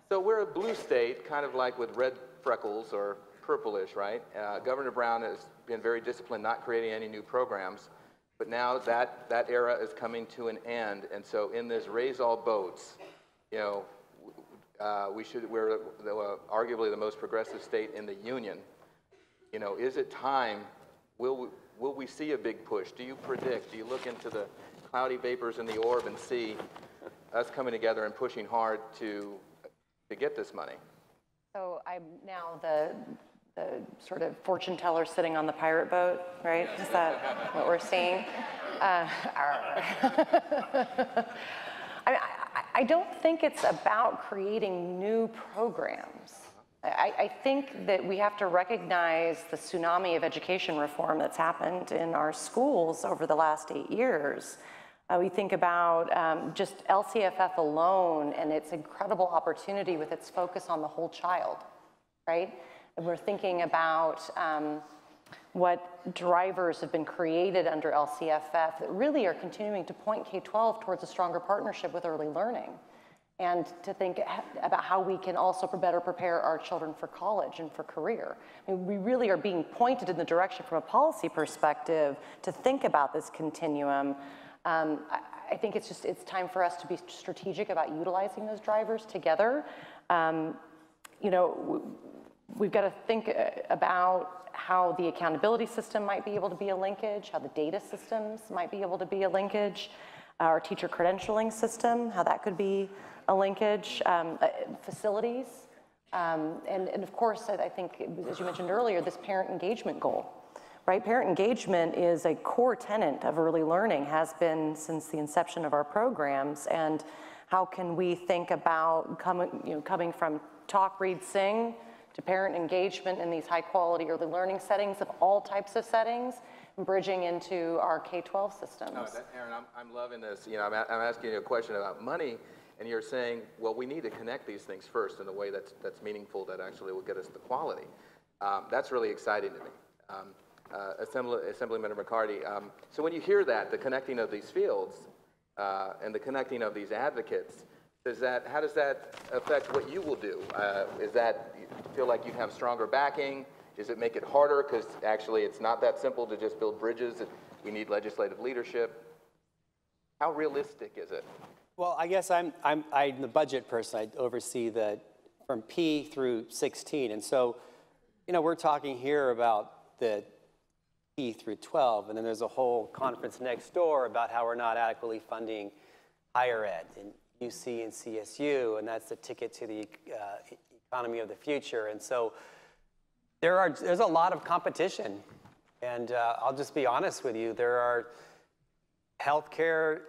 [SPEAKER 8] we're a blue state, kind of like with red freckles or purplish, right? Governor Brown has been very disciplined, not creating any new programs, but now that era is coming to an end, and so in this raise all boats, we're arguably the most progressive state in the union. Is it time? Will we see a big push? Do you predict? Do you look into the cloudy vapors in the orb and see us coming together and pushing hard to get this money?
[SPEAKER 6] So I'm now the sort of fortune teller sitting on the pirate boat, right? Is that what we're seeing? I don't think it's about creating new programs. I think that we have to recognize the tsunami of education reform that's happened in our schools over the last 8 years. We think about just LCFF alone and its incredible opportunity with its focus on the whole child, right? And we're thinking about what drivers have been created under LCFF that really are continuing to point K-12 towards a stronger partnership with early learning, and to think about how we can also better prepare our children for college and for career. I mean, we really are being pointed in the direction from a policy perspective to think about this continuum. I think it's time for us to be strategic about utilizing those drivers together. We've got to think about how the accountability system might be able to be a linkage, how the data systems might be able to be a linkage, our teacher credentialing system, how that could be a linkage, facilities, and of course, I think, as you mentioned earlier, this parent engagement goal. Right? Parent engagement is a core tenet of early learning, has been since the inception of our programs, and how can we think about coming from talk, read, sing to parent engagement in these high quality early learning settings of all types of settings, and bridging into our K-12 systems.
[SPEAKER 8] Oh, Aaron, I'm loving this. I'm asking you a question about money, and you're saying, well, we need to connect these things first in a way that's meaningful, that actually will get us the quality. That's really exciting to me. Assemblymember McCarty. So when you hear that, the connecting of these fields and the connecting of these advocates, how does that affect what you will do? Is that, you feel like you have stronger backing? Does it make it harder? Because actually it's not that simple to just build bridges. We need legislative leadership. How realistic is it?
[SPEAKER 4] Well, I guess I'm the budget person. I oversee from P through 16. And so, we're talking here about the P through 12, and then there's a whole conference next door about how we're not adequately funding higher ed in UC and CSU, and that's the ticket to the economy of the future. And so there's a lot of competition, and I'll just be honest with you, there are healthcare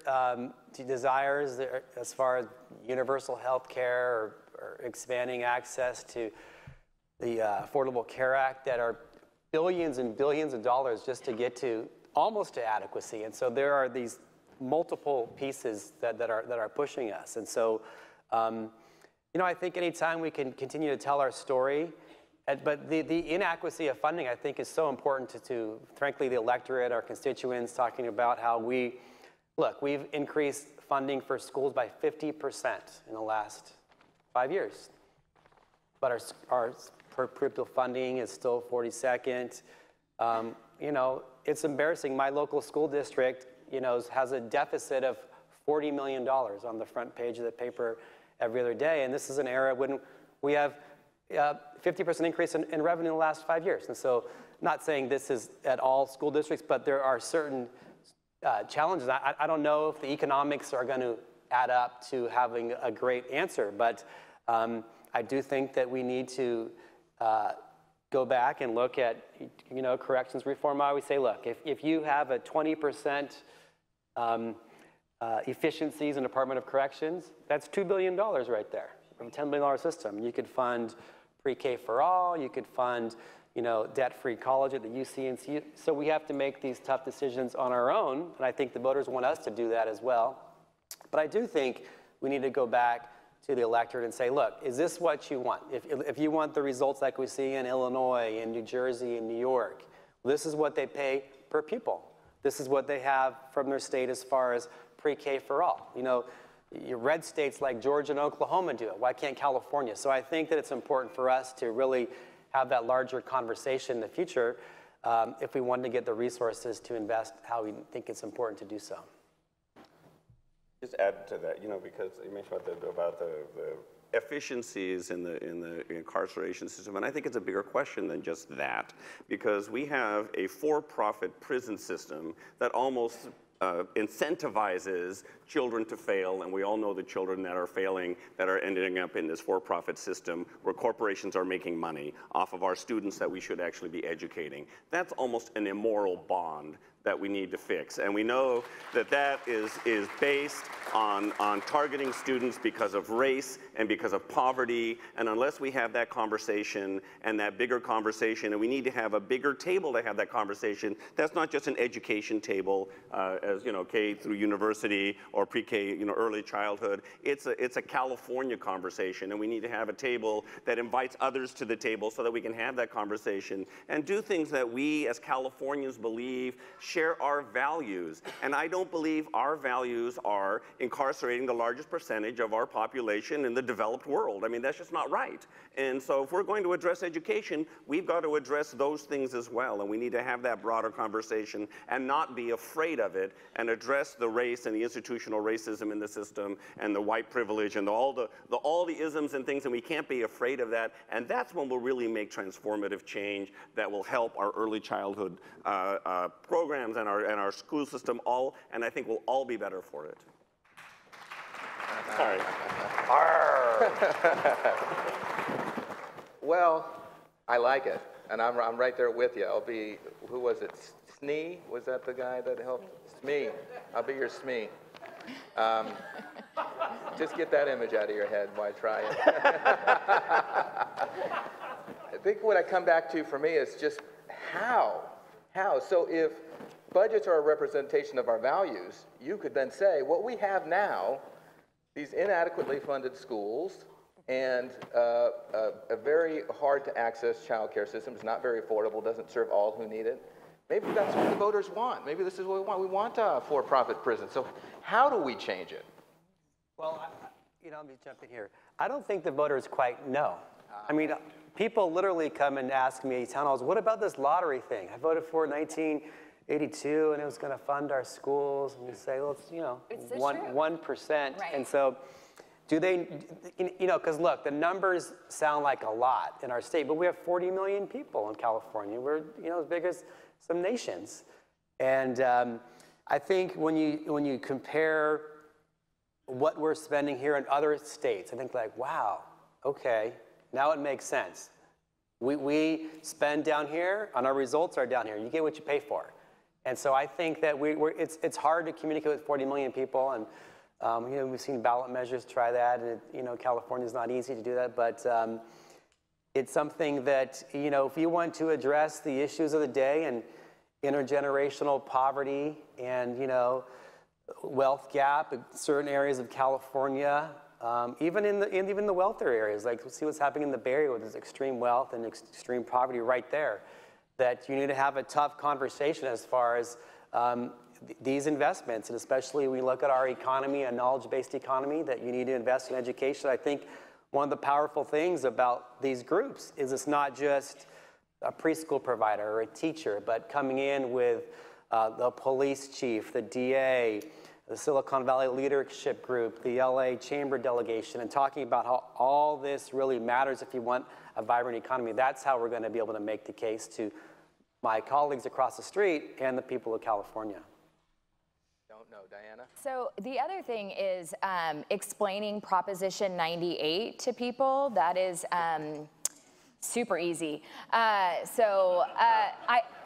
[SPEAKER 4] desires as far as universal healthcare or expanding access to the Affordable Care Act that are billions and billions of dollars just to get to almost to adequacy. And so there are these multiple pieces that are pushing us. And so, you know, I think anytime we can continue to tell our story, but the inadequacy of funding, I think, is so important to frankly, the electorate, our constituents, talking about how we've increased funding for schools by 50% in the last 5 years. But our per pupil funding is still 42nd. You know, it's embarrassing. My local school district, you know, has a deficit of $40 million on the front page of the paper every other day. And this is an era when we have 50% increase in revenue in the last 5 years. And so, not saying this is at all school districts, but there are certain challenges. I don't know if the economics are going to add up to having a great answer, but I do think that we need to go back and look at, you know, corrections reform. I always say, look, if you have a 20% efficiencies in Department of Corrections, that's $2 billion right there from a $10 billion system. You could fund pre-K for all, you could fund, you know, debt-free college at the UC&C. So we have to make these tough decisions on our own, and I think the voters want us to do that as well. But I do think we need to go back to the electorate and say, look, is this what you want? If you want the results like we see in Illinois, in New Jersey, in New York, this is what they pay per pupil. This is what they have from their state as far as pre-K for all. You know, your red states like Georgia and Oklahoma do it. Why can't California? So I think that it's important for us to really have that larger conversation in the future if we want to get the resources to invest how we think it's important to do so.
[SPEAKER 5] Just add to that, you know, because you mentioned about the efficiencies in the incarceration system, and I think it's a bigger question than just that, because we have a for-profit prison system that almost incentivizes children to fail, and we all know the children that are failing that are ending up in this for-profit system where corporations are making money off of our students that we should actually be educating. That's almost an immoral bond that we need to fix. And we know that that is based on targeting students because of race and because of poverty. And unless we have that conversation and that bigger conversation, and we need to have a bigger table to have that conversation, that's not just an education table, as you know, K through university or pre-K, you know, early childhood. It's a California conversation, and we need to have a table that invites others to the table so that we can have that conversation and do things that we as Californians believe share our values. And I don't believe our values are incarcerating the largest percentage of our population in the developed world. I mean, that's just not right. And so if we're going to address education, we've got to address those things as well. And we need to have that broader conversation and not be afraid of it and address the race and the institutional racism in the system and the white privilege and all the isms and things, and we can't be afraid of that. And that's when we'll really make transformative change that will help our early childhood programs and our school system all, and I think we'll all be better for it. Sorry.
[SPEAKER 8] Well, I like it, and I'm right there with you. I'll be, who was it, Snee? Was that the guy that helped? Smee. I'll be your Smee. Just get that image out of your head while I try it. I think what I come back to for me is just how? How? So if budgets are a representation of our values, you could then say, what we have now, these inadequately funded schools and a very hard to access child care system, is not very affordable, doesn't serve all who need it. Maybe that's what the voters want. Maybe this is what we want. We want a for-profit prison. So how do we change it?
[SPEAKER 4] Well, you know, let me jump in here. I don't think the voters quite know. I mean, people literally come and ask me, town halls, what about this lottery thing? I voted for it in 1982, and it was going to fund our schools. And you say, well, it's, you know, 1%. Right. And so do they, you know, because look, the numbers sound like a lot in our state, but we have 40 million people in California. We're, you know, as big as some nations. And I think when you compare what we're spending here in other states, I think like, wow, okay, now it makes sense. We spend down here, and our results are down here. You get what you pay for. And so I think that it's hard to communicate with 40 million people, and you know, we've seen ballot measures try that, and you know, California's not easy to do that, but it's something that, you know, if you want to address the issues of the day, and intergenerational poverty and, wealth gap in certain areas of California, even in the wealthier areas. Like, see what's happening in the Bay Area with this extreme wealth and extreme poverty right there. That you need to have a tough conversation as far as these investments, and especially when you look at our economy, a knowledge-based economy, that you need to invest in education. I think one of the powerful things about these groups is it's not just a preschool provider or a teacher, but coming in with the police chief, the DA, the Silicon Valley Leadership Group, the LA Chamber Delegation, and talking about how all this really matters if you want a vibrant economy. That's how we're going to be able to make the case to my colleagues across the street and the people of California.
[SPEAKER 8] Don't know, Diana?
[SPEAKER 7] So the other thing is explaining Proposition 98 to people. That is super easy.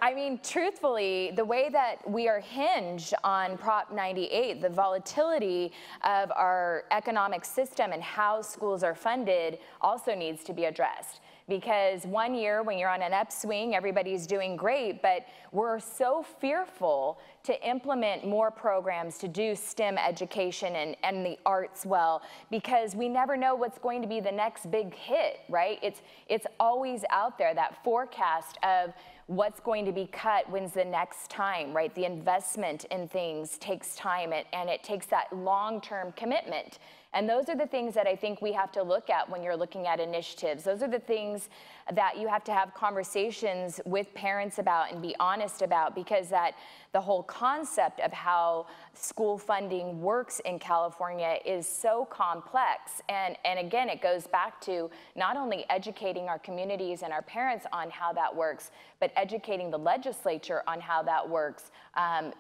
[SPEAKER 7] I mean, truthfully, the way that we are hinged on Prop 98, the volatility of our economic system and how schools are funded also needs to be addressed. Because one year when you're on an upswing, everybody's doing great, but we're so fearful to implement more programs to do STEM education and the arts well, because we never know what's going to be the next big hit, right? It's always out there, that forecast of what's going to be cut, when's the next time, right? The investment in things takes time, and it takes that long-term commitment. And those are the things that I think we have to look at when you're looking at initiatives. Those are the things that you have to have conversations with parents about and be honest about, because that the whole concept of how school funding works in California is so complex. And again, it goes back to not only educating our communities and our parents on how that works, but educating the legislature on how that works,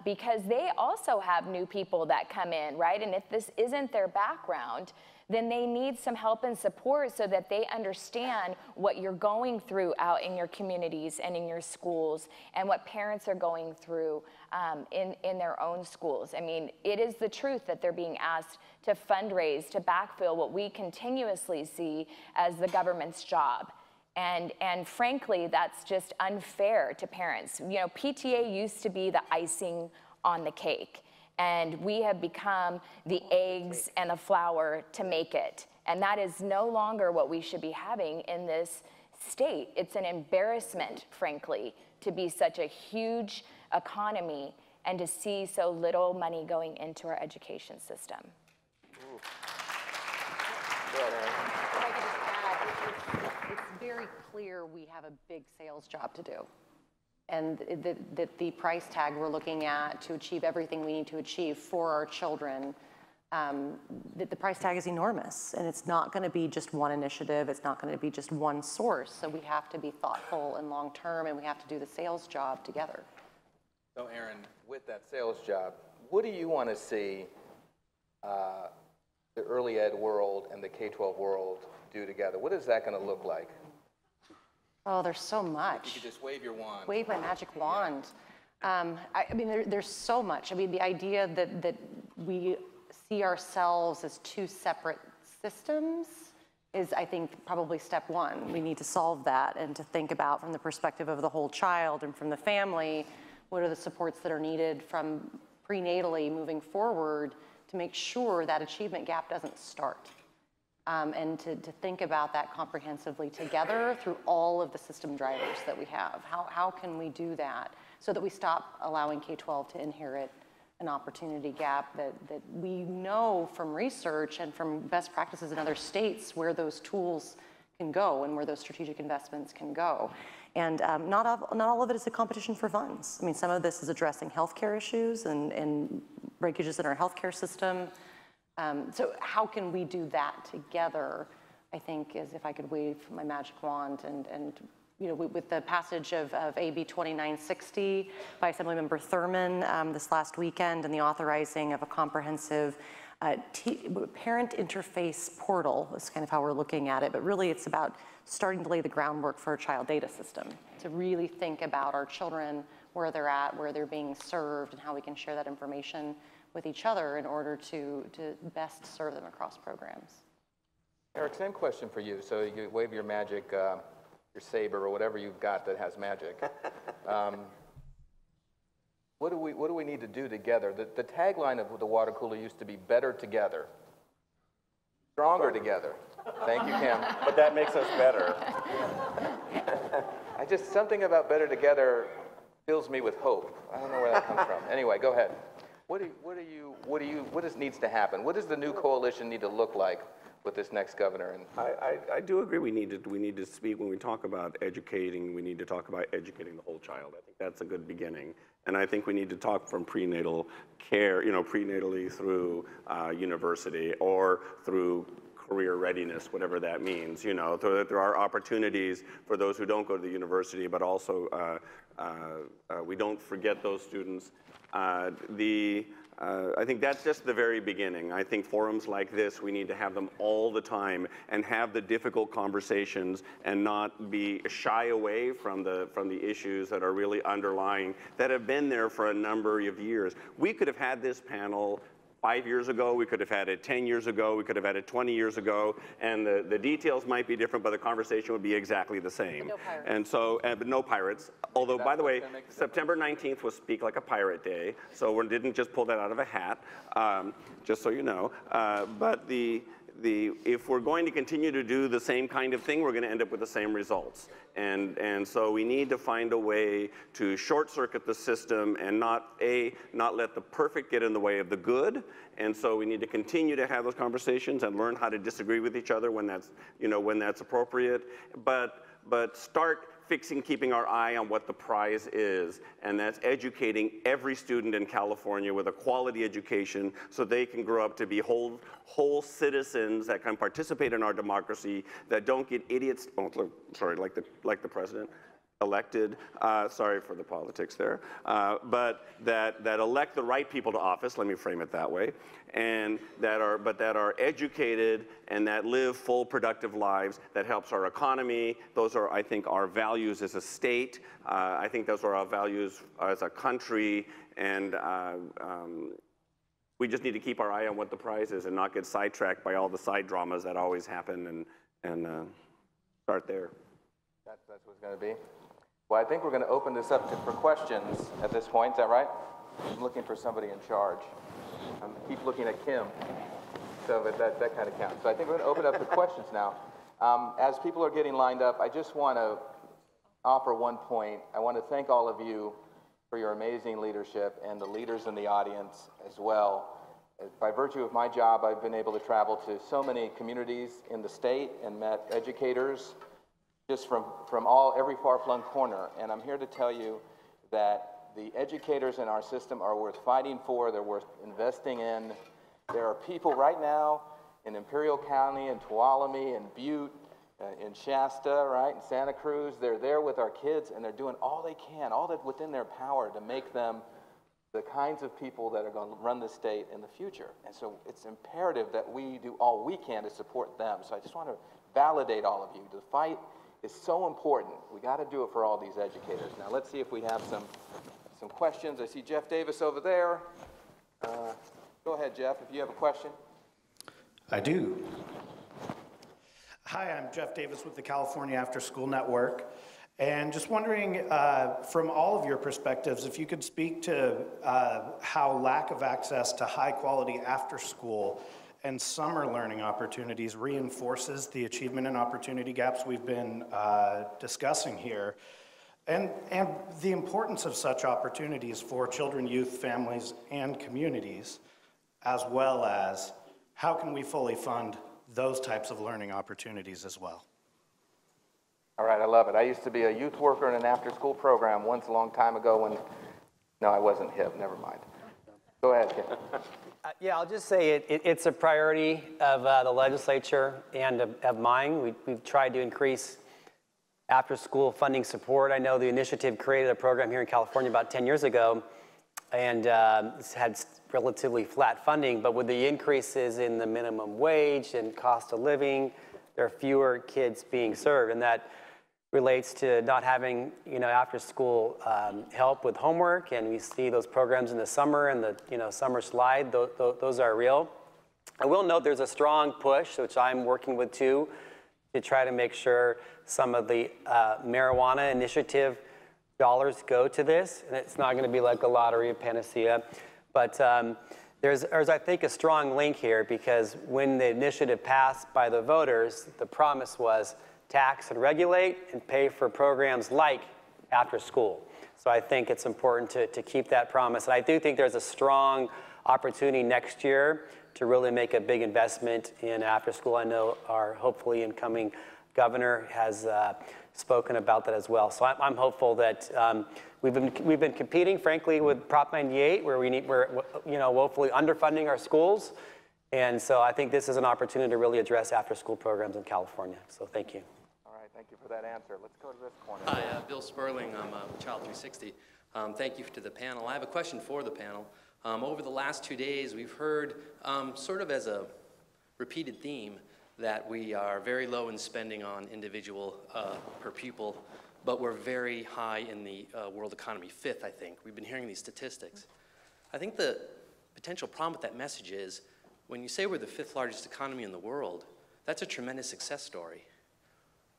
[SPEAKER 7] because they also have new people that come in, right? And if this isn't their background, then they need some help and support so that they understand what you're going through out in your communities and in your schools, and what parents are going through in their own schools. I mean, it is the truth that they're being asked to fundraise, to backfill what we continuously see as the government's job. And frankly, that's just unfair to parents. You know, PTA used to be the icing on the cake, and we have become the eggs and the flour to make it. And that is no longer what we should be having in this state. It's an embarrassment, frankly, to be such a huge economy and to see so little money going into our education system.
[SPEAKER 8] Ooh. Go ahead, Erin.
[SPEAKER 6] If I could just add, it's very clear we have a big sales job to do. And that the price tag we're looking at to achieve everything we need to achieve for our children, that the price tag is enormous. And it's not going to be just one initiative. It's not going to be just one source. So we have to be thoughtful and long-term, and we have to do the sales job together.
[SPEAKER 8] So Erin, with that sales job, what do you want to see the early ed world and the K-12 world do together? What is that going to look like?
[SPEAKER 6] Oh, there's so much.
[SPEAKER 8] You could just wave your wand.
[SPEAKER 6] Wave my magic wand. I mean, there's so much. I mean, the idea that we see ourselves as two separate systems is, I think, probably step one. We need to solve that and to think about, from the perspective of the whole child and from the family, what are the supports that are needed from prenatally moving forward to make sure that achievement gap doesn't start. And to think about that comprehensively together through all of the system drivers that we have. How can we do that so that we stop allowing K-12 to inherit an opportunity gap that we know from research and from best practices in other states where those tools can go and where those strategic investments can go. And not all of it is a competition for funds. I mean, some of this is addressing healthcare issues and breakages in our healthcare system. So how can we do that together, I think, is if I could wave my magic wand and you know, with the passage of AB 2960 by Assemblymember Thurman this last weekend, and the authorizing of a comprehensive parent interface portal is kind of how we're looking at it, but really it's about starting to lay the groundwork for a child data system, to really think about our children, where they're at, where they're being served, and how we can share that information with each other in order to best serve them across programs.
[SPEAKER 8] Eric, same question for you. So you wave your magic, your saber, or whatever you've got that has magic. what do we need to do together? The tagline of the water cooler used to be better together, stronger together. Thank you, Kim.
[SPEAKER 5] But that makes us better.
[SPEAKER 8] Something about better together fills me with hope. I don't know where that comes from. Anyway, go ahead. What needs to happen? What does the new coalition need to look like with this next governor? And
[SPEAKER 5] I do agree we need to speak, when we talk about educating, we need to talk about educating the whole child. I think that's a good beginning. And I think we need to talk from prenatal care, prenatally through university or through career readiness, whatever that means. There are opportunities for those who don't go to the university, but also we don't forget those students. I think that's just the very beginning. I think forums like this, we need to have them all the time and have the difficult conversations and not be shy away from the issues that are really underlying, that have been there for a number of years. We could have had this panel 5 years ago, we could have had it 10 years ago, we could have had it 20 years ago, and the details might be different, but the conversation would be exactly the same.
[SPEAKER 6] No pirates.
[SPEAKER 5] And so, but no pirates. Although, by the way, September 19th was Speak Like a Pirate Day, so we didn't just pull that out of a hat, just so you know. But if we're going to continue to do the same kind of thing, we're going to end up with the same results. And so we need to find a way to short circuit the system and not let the perfect get in the way of the good. And so we need to continue to have those conversations and learn how to disagree with each other when that's appropriate. But start keeping our eye on what the prize is, and that's educating every student in California with a quality education so they can grow up to be whole citizens that can participate in our democracy, that don't get idiots, like the president elected, sorry for the politics there, but that elect the right people to office, let me frame it that way, and that are educated and that live full, productive lives that helps our economy. Those are, I think, our values as a state. I think those are our values as a country, and we just need to keep our eye on what the prize is and not get sidetracked by all the side dramas that always happen, and start there.
[SPEAKER 8] That's what it's going to be. Well, I think we're going to open this up for questions at this point. Is that right? I'm looking for somebody in charge. I keep looking at Kim, so that kind of counts. So I think we're going to open up for questions now. As people are getting lined up, I just want to offer one point. I want to thank all of you for your amazing leadership and the leaders in the audience as well. By virtue of my job, I've been able to travel to so many communities in the state and met educators just from every far-flung corner. And I'm here to tell you that the educators in our system are worth fighting for, they're worth investing in. There are people right now in Imperial County, in Tuolumne, in Butte, in Shasta, right, in Santa Cruz. They're there with our kids, and they're doing all they can, all that within their power to make them the kinds of people that are going to run the state in the future. And so it's imperative that we do all we can to support them. So I just want to validate all of you. The fight is so important. We got to do it for all these educators. Now let's see if we have some questions. I see Jeff Davis over there. Go ahead, Jeff, if you have a question.
[SPEAKER 9] I do. Hi, I'm Jeff Davis with the California After School Network. And just wondering, from all of your perspectives, if you could speak to how lack of access to high quality after school and summer learning opportunities reinforces the achievement and opportunity gaps we've been discussing here, and the importance of such opportunities for children, youth, families, and communities, as well as how can we fully fund those types of learning opportunities as well.
[SPEAKER 8] All right, I love it. I used to be a youth worker in an after-school program once a long time ago when, no, I wasn't hip, never mind. Go ahead, Kim.
[SPEAKER 4] Yeah, I'll just say it's a priority of the legislature and of mine. We've tried to increase after-school funding support. I know the initiative created a program here in California about 10 years ago, and it's had relatively flat funding, but with the increases in the minimum wage and cost of living, there are fewer kids being served, and that relates to not having, after-school help with homework, and we see those programs in the summer and the, summer slide. Those are real. I will note there's a strong push, which I'm working with too, to try to make sure some of the marijuana initiative dollars go to this, and it's not going to be like a lottery of panacea. But there's, I think, a strong link here, because when the initiative passed by the voters, the promise was tax and regulate and pay for programs like after school. So I think it's important to keep that promise. And I do think there's a strong opportunity next year to really make a big investment in after school. I know our hopefully incoming governor has spoken about that as well. So I'm hopeful that we've been competing, frankly, with Prop 98, where we're woefully underfunding our schools. And so I think this is an opportunity to really address after-school programs in California. So thank you.
[SPEAKER 8] All right, thank you for that answer. Let's go to this corner.
[SPEAKER 10] Hi, Bill Sperling. I'm Child 360. Thank you to the panel. I have a question for the panel. Over the last 2 days, we've heard sort of as a repeated theme that we are very low in spending on individual per pupil, but we're very high in the world economy, 5th, I think. We've been hearing these statistics. I think the potential problem with that message is when you say we're the 5th largest economy in the world, that's a tremendous success story.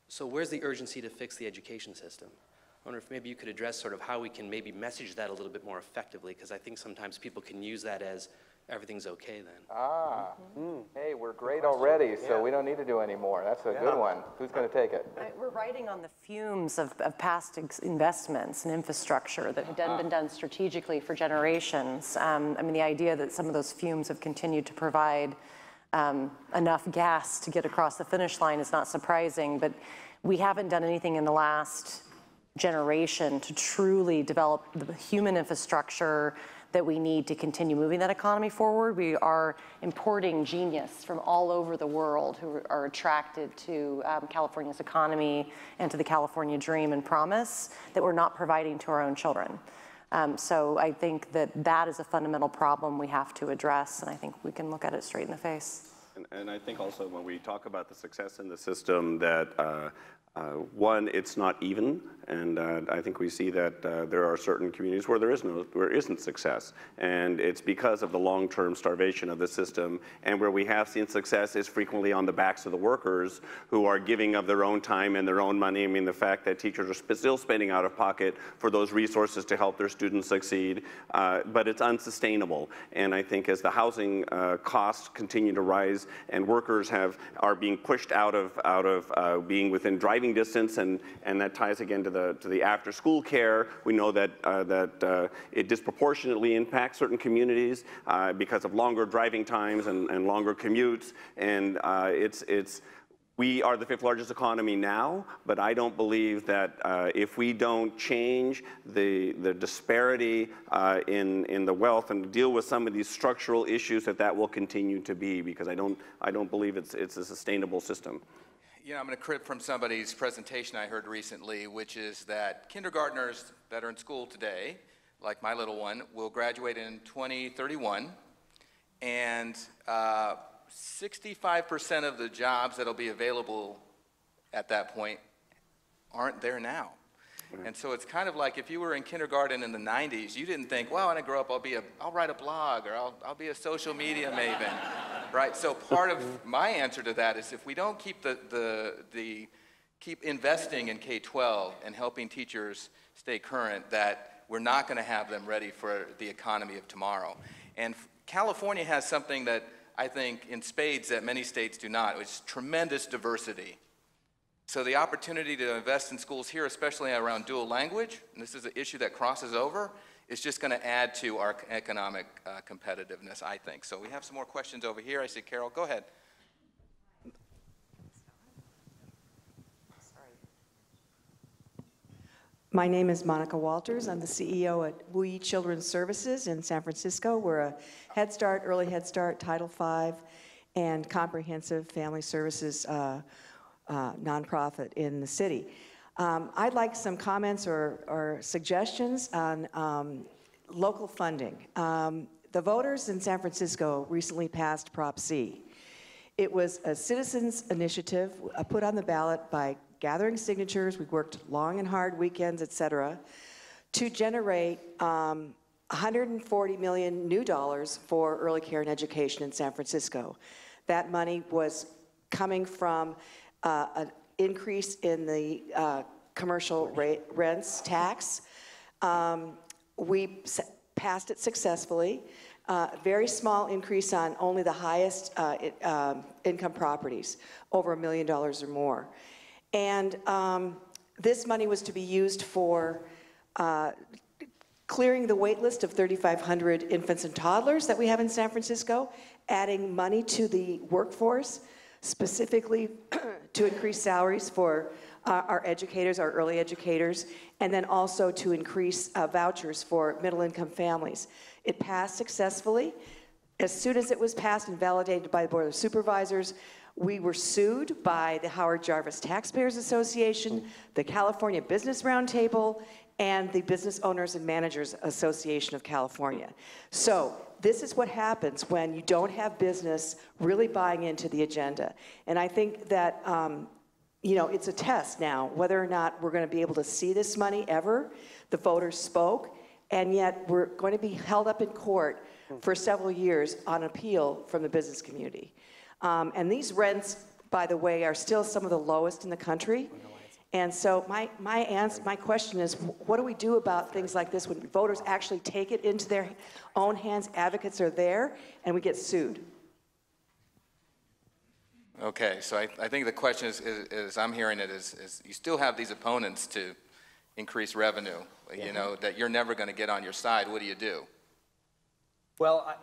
[SPEAKER 10] So where's the urgency to fix the education system? I wonder if maybe you could address sort of how we can maybe message that a little bit more effectively, because I think sometimes people can use that as everything's okay then.
[SPEAKER 8] Hey, we're great already, so we don't need to do any more. That's a good one. Who's going to take it?
[SPEAKER 6] We're riding on the fumes of past investments and infrastructure that have been done strategically for generations. I mean, the idea that some of those fumes have continued to provide enough gas to get across the finish line is not surprising, but we haven't done anything in the last generation to truly develop the human infrastructure that we need to continue moving that economy forward. We are importing genius from all over the world who are attracted to California's economy and to the California dream and promise that we're not providing to our own children. So I think that that is a fundamental problem we have to address, and I think we can look at it straight in the face.
[SPEAKER 5] And I think also when we talk about the success in the system that one, it's not even, and I think we see that there are certain communities where there isn't success, and it's because of the long-term starvation of the system. And where we have seen success is frequently on the backs of the workers who are giving of their own time and their own money. I mean, the fact that teachers are still spending out of pocket for those resources to help their students succeed, but it's unsustainable. And I think as the housing costs continue to rise and workers are being pushed out of being within driving distance, and that ties again to the after-school care. We know that it disproportionately impacts certain communities because of longer driving times and longer commutes. And we are the 5th largest economy now, but I don't believe that if we don't change the disparity in the wealth and deal with some of these structural issues, that will continue to be, because I don't believe it's a sustainable system.
[SPEAKER 3] You know, I'm going to crib from somebody's presentation I heard recently, which is that kindergartners that are in school today, like my little one, will graduate in 2031, and 65% of the jobs that'll be available at that point aren't there now. And so it's kind of like if you were in kindergarten in the 90s, you didn't think, well, when I grow up, I'll write a blog, or I'll be a social media maven, right? So part of my answer to that is if we don't keep keep investing in K-12 and helping teachers stay current, that we're not going to have them ready for the economy of tomorrow. And California has something that I think in spades that many states do not, which is tremendous diversity. So the opportunity to invest in schools here, especially around dual language, and this is an issue that crosses over, is just going to add to our economic competitiveness, I think. So we have some more questions over here. I see Carol. Go ahead.
[SPEAKER 11] My name is Monica Walters. I'm the CEO at We Children's Services in San Francisco. We're a Head Start, Early Head Start, Title V, and comprehensive family services nonprofit in the city. I'd like some comments or suggestions on local funding. The voters in San Francisco recently passed Prop C. It was a citizens' initiative put on the ballot by gathering signatures. We worked long and hard weekends, et cetera, to generate $140 million new dollars for early care and education in San Francisco. That money was coming from an increase in the commercial rents tax. We passed it successfully. Very small increase on only the highest income properties, over $1 million or more. And this money was to be used for clearing the wait list of 3,500 infants and toddlers that we have in San Francisco, adding money to the workforce, specifically to increase salaries for our educators, our early educators, and then also to increase vouchers for middle-income families. It passed successfully. As soon as it was passed and validated by the Board of Supervisors, we were sued by the Howard Jarvis Taxpayers Association, the California Business Roundtable, and the Business Owners and Managers Association of California. So this is what happens when you don't have business really buying into the agenda. And I think that it's a test now, whether or not we're going to be able to see this money ever. The voters spoke, and yet we're going to be held up in court for several years on appeal from the business community. And these rents, by the way, are still some of the lowest in the country. And so my question is, what do we do about things like this when voters actually take it into their own hands, advocates are there, and we get sued?
[SPEAKER 8] Okay, so I think the question is I'm hearing it is you still have these opponents to increase revenue, you know, that you're never going to get on your side. What do you do? Well,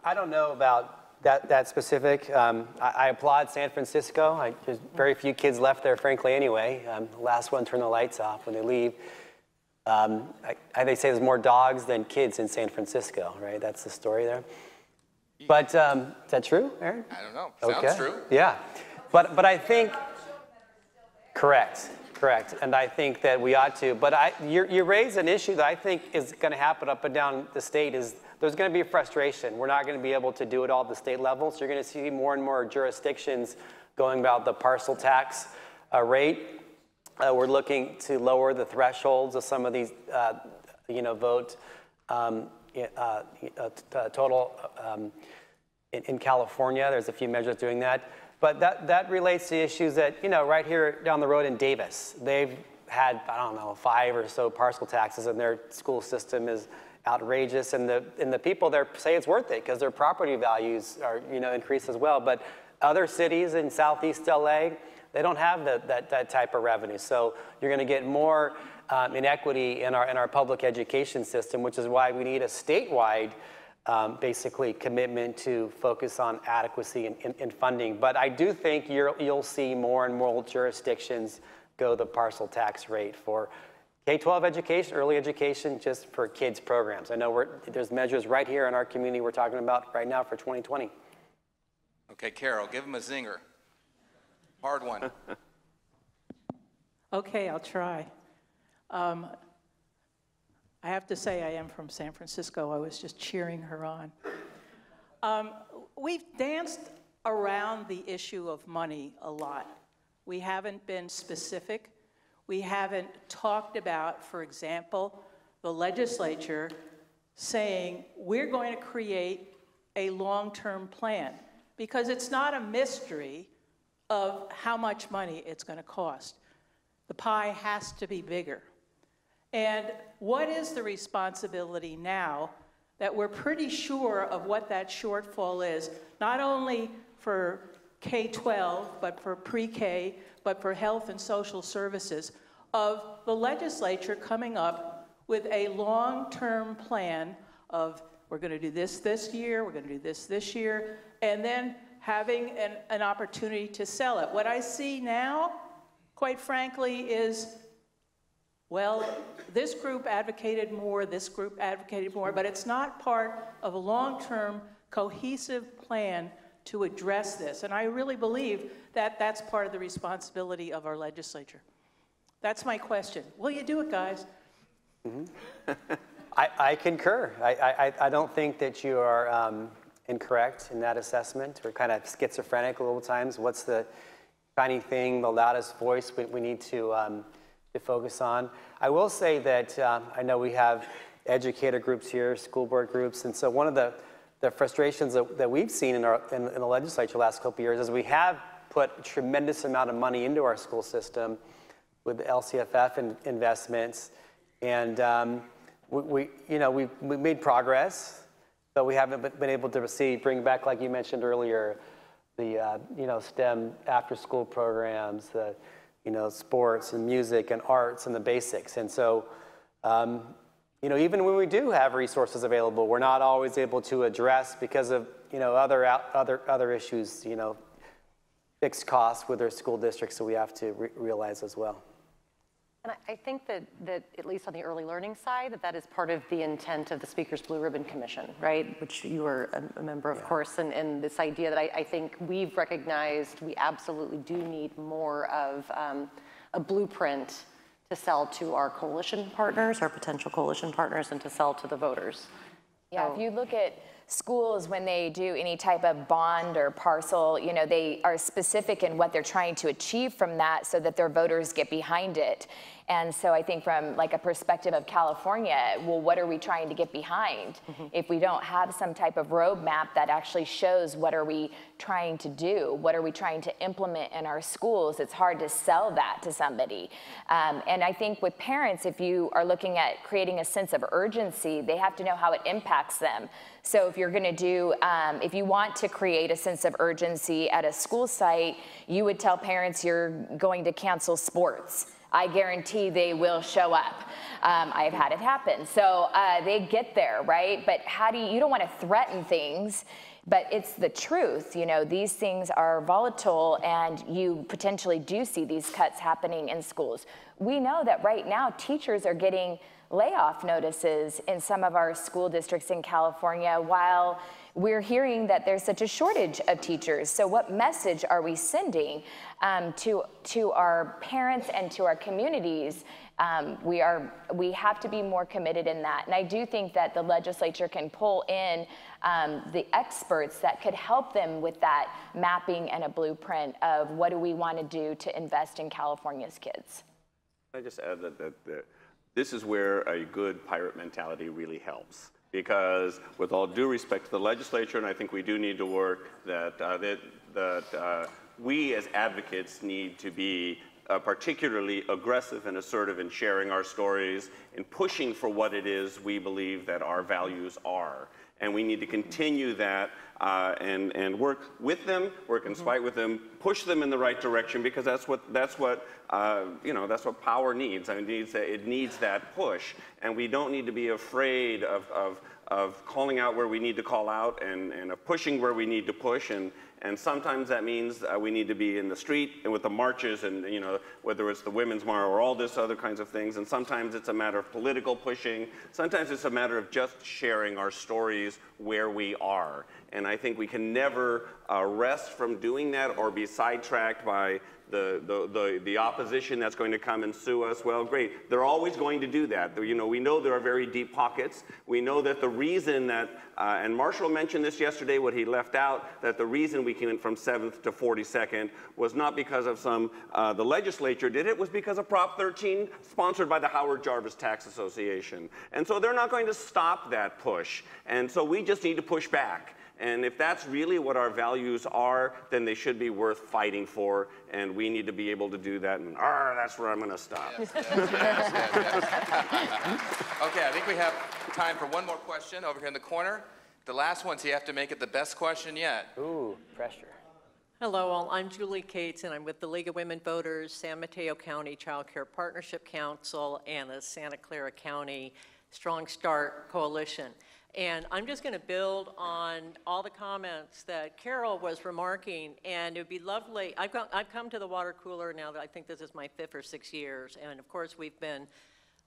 [SPEAKER 4] I don't know about that specific. I applaud San Francisco. There's very few kids left there, frankly, anyway. The last one turned the lights off when they leave. They say there's more dogs than kids in San Francisco, right? That's the story there. But is that true, Aaron?
[SPEAKER 8] I don't know.
[SPEAKER 4] Okay.
[SPEAKER 8] Sounds true.
[SPEAKER 4] Yeah. But I think, correct. And I think that we ought to. But you raise an issue that I think is going to happen up and down the state is there's going to be frustration. We're not going to be able to do it all at the state level. So you're going to see more and more jurisdictions going about the parcel tax rate. We're looking to lower the thresholds of some of these, vote total in California. There's a few measures doing that. But that relates to issues that, right here down the road in Davis, they've had, 5 or so parcel taxes, and their school system is outrageous. And the people there say it's worth it because their property values are, increased as well. But other cities in Southeast LA, they don't have that type of revenue. So you're going to get more inequity in our public education system, which is why we need a statewide basically commitment to focus on adequacy in funding. But I do think you'll see more and more jurisdictions go the parcel tax rate for K-12 education, early education, just for kids programs. I know there's measures right here in our community we're talking about right now for 2020.
[SPEAKER 8] Okay, Carol, give him a zinger. Hard one.
[SPEAKER 12] Okay, I'll try. I have to say I am from San Francisco. I was just cheering her on. We've danced around the issue of money a lot. We haven't been specific. We haven't talked about, for example, the legislature saying we're going to create a long-term plan, because it's not a mystery of how much money it's going to cost. The pie has to be bigger. And what is the responsibility now that we're pretty sure of what that shortfall is, not only for K-12, but for pre-K, but for health and social services, of the legislature coming up with a long-term plan of we're going to do this year, we're going to do this year, and then having an opportunity to sell it. What I see now, quite frankly, is, well, this group advocated more, this group advocated more, but it's not part of a long-term cohesive plan to address this. And I really believe that that's part of the responsibility of our legislature. That's my question. Will you do it, guys?
[SPEAKER 4] Mm-hmm. I concur. I don't think that you are incorrect in that assessment. We're kind of schizophrenic a little times. What's the tiny thing, the loudest voice we need to focus on? I will say that I know we have educator groups here, school board groups, and so one of the frustrations that we've seen in the legislature the last couple of years is we have put a tremendous amount of money into our school system, with the LCFF investments. And we made progress, but we haven't been able to bring back, like you mentioned earlier, the STEM after-school programs, the sports and music and arts and the basics. And so, even when we do have resources available, we're not always able to address because of other issues, fixed costs with our school districts. So we have to realize as well.
[SPEAKER 6] And I think that at least on the early learning side, that is part of the intent of the Speaker's Blue Ribbon Commission, right? Which you are a member of course, and this idea that I think we've recognized we absolutely do need more of a blueprint to sell to our coalition partners, our potential coalition partners, and to sell to the voters.
[SPEAKER 7] Yeah, if you look at schools, when they do any type of bond or parcel, they are specific in what they're trying to achieve from that so that their voters get behind it. And so I think from like a perspective of California, well, what are we trying to get behind? If we don't have some type of roadmap that actually shows what are we trying to do, what are we trying to implement in our schools, it's hard to sell that to somebody. And I think with parents, if you are looking at creating a sense of urgency, they have to know how it impacts them. So if you're going to do, if you want to create a sense of urgency at a school site, you would tell parents you're going to cancel sports. I guarantee they will show up. I've had it happen. So they get there, right? But you don't want to threaten things, but it's the truth. These things are volatile and you potentially do see these cuts happening in schools. We know that right now teachers are getting layoff notices in some of our school districts in California while we're hearing that there's such a shortage of teachers. So what message are we sending to our parents and to our communities? We have to be more committed in that. And I do think that the legislature can pull in the experts that could help them with that mapping and a blueprint of what do we want to do to invest in California's kids.
[SPEAKER 5] I just add that this is where a good pirate mentality really helps. Because with all due respect to the legislature, and I think we do need to work, that we as advocates need to be particularly aggressive and assertive in sharing our stories and pushing for what it is we believe that our values are. And we need to continue that and work with them, work in spite with them, push them in the right direction, because that's what power needs. I mean, it needs that push, and we don't need to be afraid of calling out where we need to call out and of pushing where we need to push. And sometimes that means we need to be in the street and with the marches and, whether it's the Women's March or all this other kinds of things. And sometimes it's a matter of political pushing. Sometimes it's a matter of just sharing our stories where we are. And I think we can never rest from doing that or be sidetracked by the opposition that's going to come and sue us. Well, great. They're always going to do that. We know there are very deep pockets. We know that the reason that, and Marshall mentioned this yesterday, what he left out, that the reason we went from 7th to 42nd was not because of the legislature did it, was because of Prop 13 sponsored by the Howard Jarvis Tax Association. And so they're not going to stop that push. And so we just need to push back. And if that's really what our values are, then they should be worth fighting for, and we need to be able to do that. And that's where I'm going to stop.
[SPEAKER 3] Yes. Okay, I think we have time for one more question over here in the corner. The last one, so you have to make it the best question yet.
[SPEAKER 4] Ooh, pressure.
[SPEAKER 13] Hello, all. I'm Julie Cates, and I'm with the League of Women Voters, San Mateo County Child Care Partnership Council, and the Santa Clara County Strong Start Coalition. And I'm just going to build on all the comments that Carol was remarking, and it would be lovely. I've come to the water cooler now that I think this is my 5th or 6th years, and of course we've been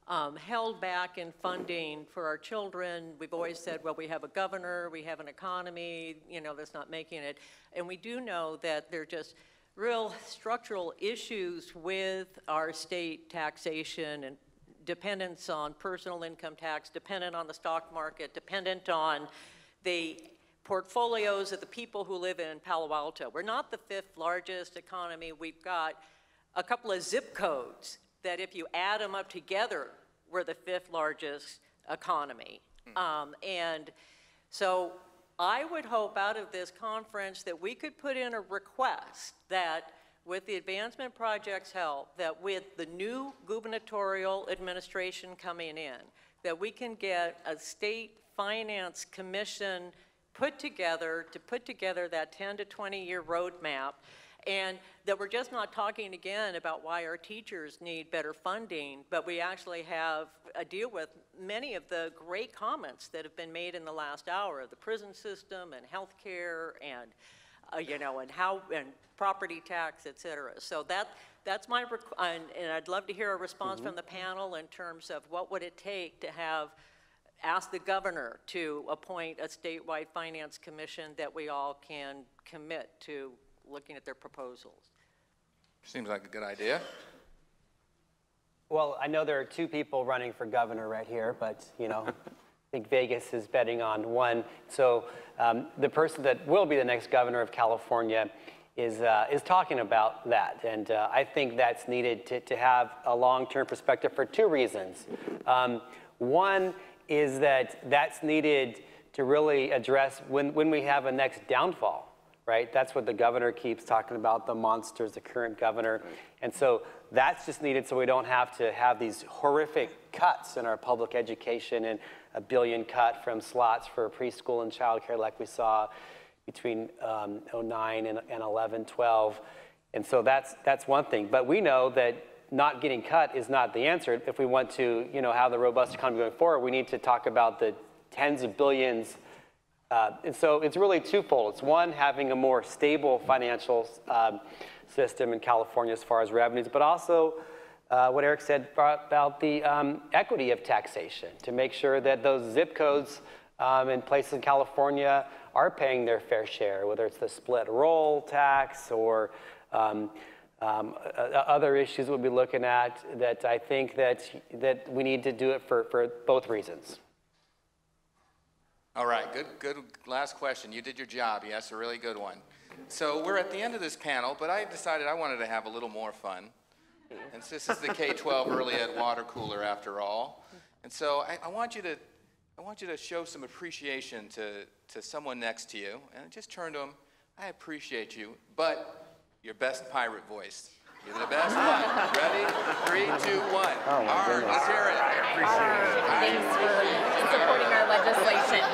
[SPEAKER 13] held back in funding for our children. We've always said, well, we have a governor, we have an economy, that's not making it. And we do know that there are just real structural issues with our state taxation and dependence on personal income tax, dependent on the stock market, dependent on the portfolios of the people who live in Palo Alto. We're not the 5th largest economy. We've got a couple of zip codes that if you add them up together, we're the 5th largest economy. And so I would hope out of this conference that we could put in a request that with the advancement project's help, that with the new gubernatorial administration coming in, that we can get a state finance commission put together that 10 to 20-year roadmap, and that we're just not talking again about why our teachers need better funding, but we actually have a deal with many of the great comments that have been made in the last hour, the prison system and healthcare and and property tax, et cetera. So that's my, and I'd love to hear a response from the panel in terms of what would it take to ask the governor to appoint a statewide finance commission that we all can commit to looking at their proposals.
[SPEAKER 3] Seems like a good idea.
[SPEAKER 4] Well, I know there are two people running for governor right here, but I think Vegas is betting on one. So the person that will be the next governor of California is talking about that. And I think that's needed to have a long-term perspective for two reasons. One is that's needed to really address when we have a next downfall, right? That's what the governor keeps talking about, the monsters, the current governor. And so that's just needed so we don't have to have these horrific cuts in our public education and $1 billion cut from slots for preschool and childcare like we saw between 09 and 11, 12. And so that's one thing. But we know that not getting cut is not the answer. If we want to have the robust economy going forward, we need to talk about the tens of billions. And so it's really twofold. It's one, having a more stable financial system in California as far as revenues, but also what Eric said about the equity of taxation, to make sure that those zip codes in places in California are paying their fair share, whether it's the split roll tax or other issues we'll be looking at, that I think that we need to do it for both reasons.
[SPEAKER 3] All right, good last question. You did your job. You asked a really good one. So we're at the end of this panel, but I decided I wanted to have a little more fun. And this is the K-12 Early Ed Water Cooler after all. And so I want you to show some appreciation to someone next to you, and just turn to them. I appreciate you, but your best pirate voice. You're the best one. Ready? 3, 2, 1. Let's hear it.
[SPEAKER 7] Thanks for supporting our legislation.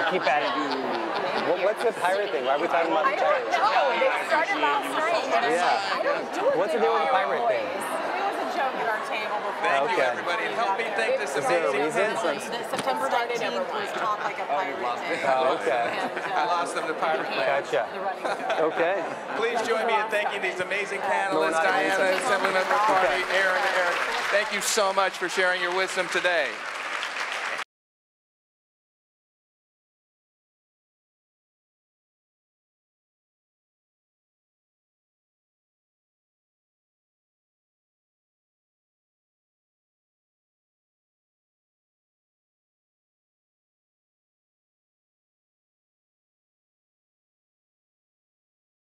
[SPEAKER 4] Keep at it. What's the pirate thing? Why are we talking about the pirates?
[SPEAKER 7] Oh, they started last night. And I don't do it.
[SPEAKER 4] What's the deal with the pirate thing?
[SPEAKER 7] It was a joke at our table before.
[SPEAKER 3] Thank you, everybody. And help me thank this amazing
[SPEAKER 12] September 19th was Talk Like a Pirate Day.
[SPEAKER 4] Oh, okay.
[SPEAKER 3] I lost them to Pirate Land.
[SPEAKER 4] Gotcha. Okay.
[SPEAKER 3] Please join me in thanking these amazing panelists, Diana, Assemblymember Carney, Aaron, Eric. Thank you so much for sharing your wisdom today.